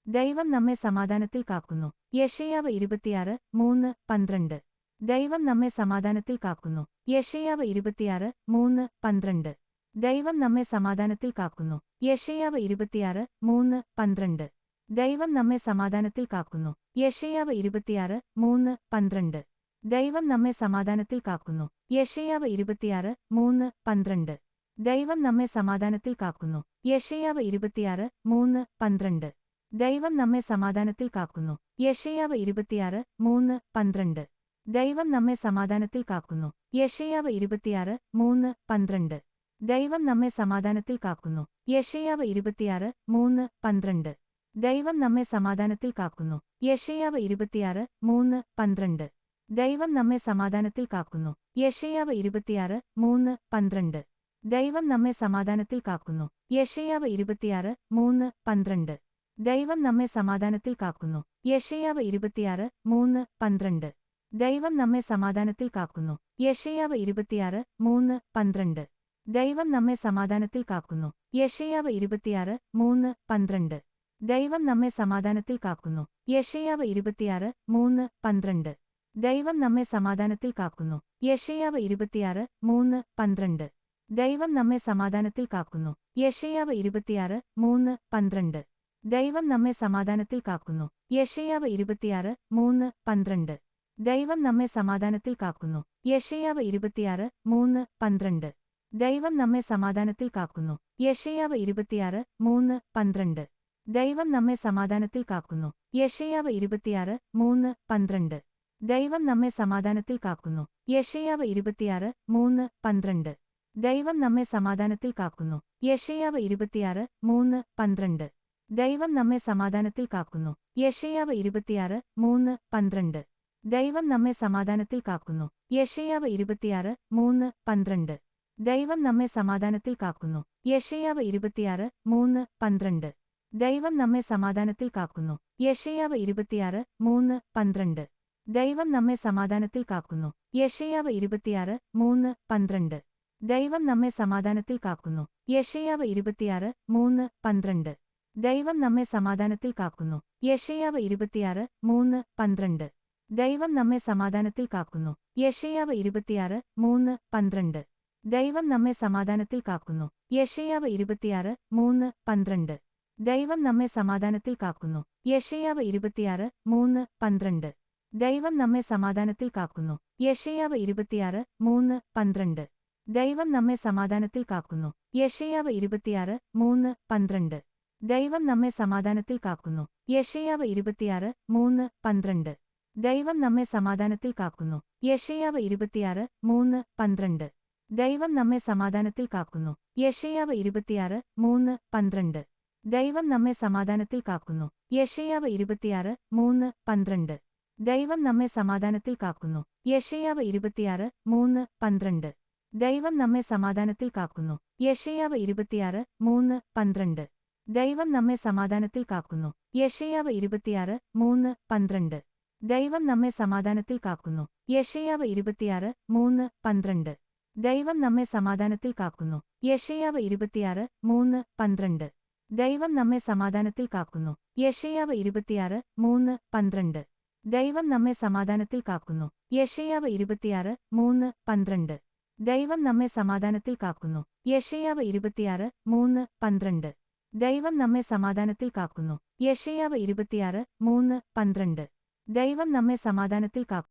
ദൈവം നമ്മെ സമാധാനത്തിൽ കാക്കുന്നു. യെശയ്യാവ് 26:3-12. ദൈവം നമ്മെ സമാധാനത്തിൽ കാക്കുന്നു. യെശയ്യാവ് 26:3-12. ദൈവം നമ്മെ സമാധാനത്തിൽ കാക്കുന്നു. യെശയ്യാവ് 26:3-12. ദൈവം നമ്മെ സമാധാനത്തിൽ കാക്കുന്നു. യെശയ്യാവ് 26:3-12. ദൈവം നമ്മെ സമാധാനത്തിൽ കാക്കുന്നു. യെശയ്യാവ് 26:3-12. ദൈവം നമ്മെ സമാധാനത്തിൽ കാക്കുന്നു. യെശയ്യാവ് 26:3-12. ദൈവം നമ്മെ സമാധാനത്തിൽ കാക്കുന്നു. യെശയ്യാവ് 26:3-12. ദൈവം നമ്മെ സമാധാനത്തിൽ കാക്കുന്നു. യെശയ്യാവ് 26:3-12. ദൈവം നമ്മെ സമാധാനത്തിൽ കാക്കുന്നു. യെശയ്യാവ് 26:3-12. ദൈവം നമ്മെ സമാധാനത്തിൽ കാക്കുന്നു. യെശയ്യാവ് 26:3-12. ദൈവം നമ്മെ സമാധാനത്തിൽ കാക്കുന്നു. യെശയ്യാവ് 26:3-12. ദൈവം നമ്മെ സമാധാനത്തിൽ കാക്കുന്നു. യെശയ്യാവ് 26:3-12. ദൈവം നമ്മെ സമാധാനത്തിൽ കാക്കുന്നു. യെശയ്യാവ് 26:3-12. ദൈവം നമ്മെ സമാധാനത്തിൽ കാക്കുന്നു. യെശയ്യാവ് 26:3-12. ദൈവം നമ്മെ സമാധാനത്തിൽ കാക്കുന്നു. യെശയ്യാവ് 26:3-12. ദൈവം നമ്മെ സമാധാനത്തിൽ കാക്കുന്നു. യെശയ്യാവ് 26:3-12. ദൈവം നമ്മെ സമാധാനത്തിൽ കാക്കുന്നു. യെശയ്യാവ് 26:3-12. ദൈവം നമ്മെ സമാധാനത്തിൽ കാക്കുന്നു. യെശയ്യാവ് 26:3-12. ദൈവം നമ്മെ സമാധാനത്തിൽ കാക്കുന്നു. യെശയ്യാവ് 26:3-12. ദൈവം നമ്മെ സമാധാനത്തിൽ കാക്കുന്നു. യെശയ്യാവ് 26:3-12. ദൈവം നമ്മെ സമാധാനത്തിൽ കാക്കുന്നു. യെശയ്യാവ് 26:3-12. ദൈവം നമ്മെ സമാധാനത്തിൽ കാക്കുന്നു. യെശയ്യാവ് 26:3-12. ദൈവം നമ്മെ സമാധാനത്തിൽ കാക്കുന്നു. യെശയ്യാവ് 26:3-12. ദൈവം നമ്മെ സമാധാനത്തിൽ കാക്കുന്നു. യെശയ്യാവ് 26:3-12. ദൈവം നമ്മെ സമാധാനത്തിൽ കാക്കുന്നു. യെശയ്യാവ് 26:3-12. ദൈവം നമ്മെ സമാധാനത്തിൽ കാക്കുന്നു. യെശയ്യാവ് 26:3-12. ദൈവം നമ്മെ സമാധാനത്തിൽ കാക്കുന്നു. യെശയ്യാവ് 26:3-12. ദൈവം നമ്മെ സമാധാനത്തിൽ കാക്കുന്നു. യെശയ്യാവ് 26:3-12. ദൈവം നമ്മെ സമാധാനത്തിൽ കാക്കുന്നു. യെശയ്യാവ് 26:3-12. ദൈവം നമ്മെ സമാധാനത്തിൽ കാക്കുന്നു. യെശയ്യാവ് 26:3-12. ദൈവം നമ്മെ സമാധാനത്തിൽ കാക്കുന്നു. യെശയ്യാവ് 26:3-12. ദൈവം നമ്മെ സമാധാനത്തിൽ കാക്കുന്നു. യെശയ്യാവ് 26:3-12. ദൈവം നമ്മെ സമാധാനത്തിൽ കാക്കുന്നു. യെശയ്യാവ് 26:3-12. ദൈവം നമ്മെ സമാധാനത്തിൽ കാക്കുന്നു. യെശയ്യാവ് 26:3-12. ദൈവം നമ്മെ സമാധാനത്തിൽ കാക്കുന്നു. യെശയ്യാവ് 26:3-12. ദൈവം നമ്മെ സമാധാനത്തിൽ കാക്കുന്നു. യെശയ്യാവ് 26:3-12. ദൈവം നമ്മെ സമാധാനത്തിൽ കാക്കുന്നു. യെശയ്യാവ് 26:3-12. ദൈവം നമ്മെ സമാധാനത്തിൽ കാക്കുന്നു. യെശയ്യാവ് 26:3-12. ദൈവം നമ്മെ സമാധാനത്തിൽ കാക്കുന്നു. യെശയ്യാവ് 26:3-12. ദൈവം നമ്മെ സമാധാനത്തിൽ കാക്കുന്നു. യെശയ്യാവ് 26:3-12. ദൈവം നമ്മെ സമാധാനത്തിൽ കാക്കുന്നു. യെശയ്യാവ് 26:3-12. ദൈവം നമ്മെ സമാധാനത്തിൽ കാക്കുന്നു. യെശയ്യാവ് 26:3-12. ദൈവം നമ്മെ സമാധാനത്തിൽ കാക്കുന്നു. യെശയ്യാവ് 26:3-12. ദൈവം നമ്മെ സമാധാനത്തിൽ കാക്കുന്നു. യെശയ്യാവ് 26:3-12. ദൈവം നമ്മെ സമാധാനത്തിൽ കാക്കുന്നു. യെശയ്യാവ് 26:3-12. ദൈവം നമ്മെ സമാധാനത്തിൽ കാക്കുന്നു. യെശയ്യാവ് 26:3-12. ദൈവം നമ്മെ സമാധാനത്തിൽ കാക്കുന്നു. യെശയ്യാവ് 26:3-12. ദൈവം നമ്മെ സമാധാനത്തിൽ കാക്കുന്നു. യെശയ്യാവ് 26:3-12. ദൈവം നമ്മെ സമാധാനത്തിൽ കാക്കുന്നു. യെശയ്യാവ് 26:3-12. ദൈവം നമ്മെ സമാധാനത്തിൽ കാക്കുന്നു.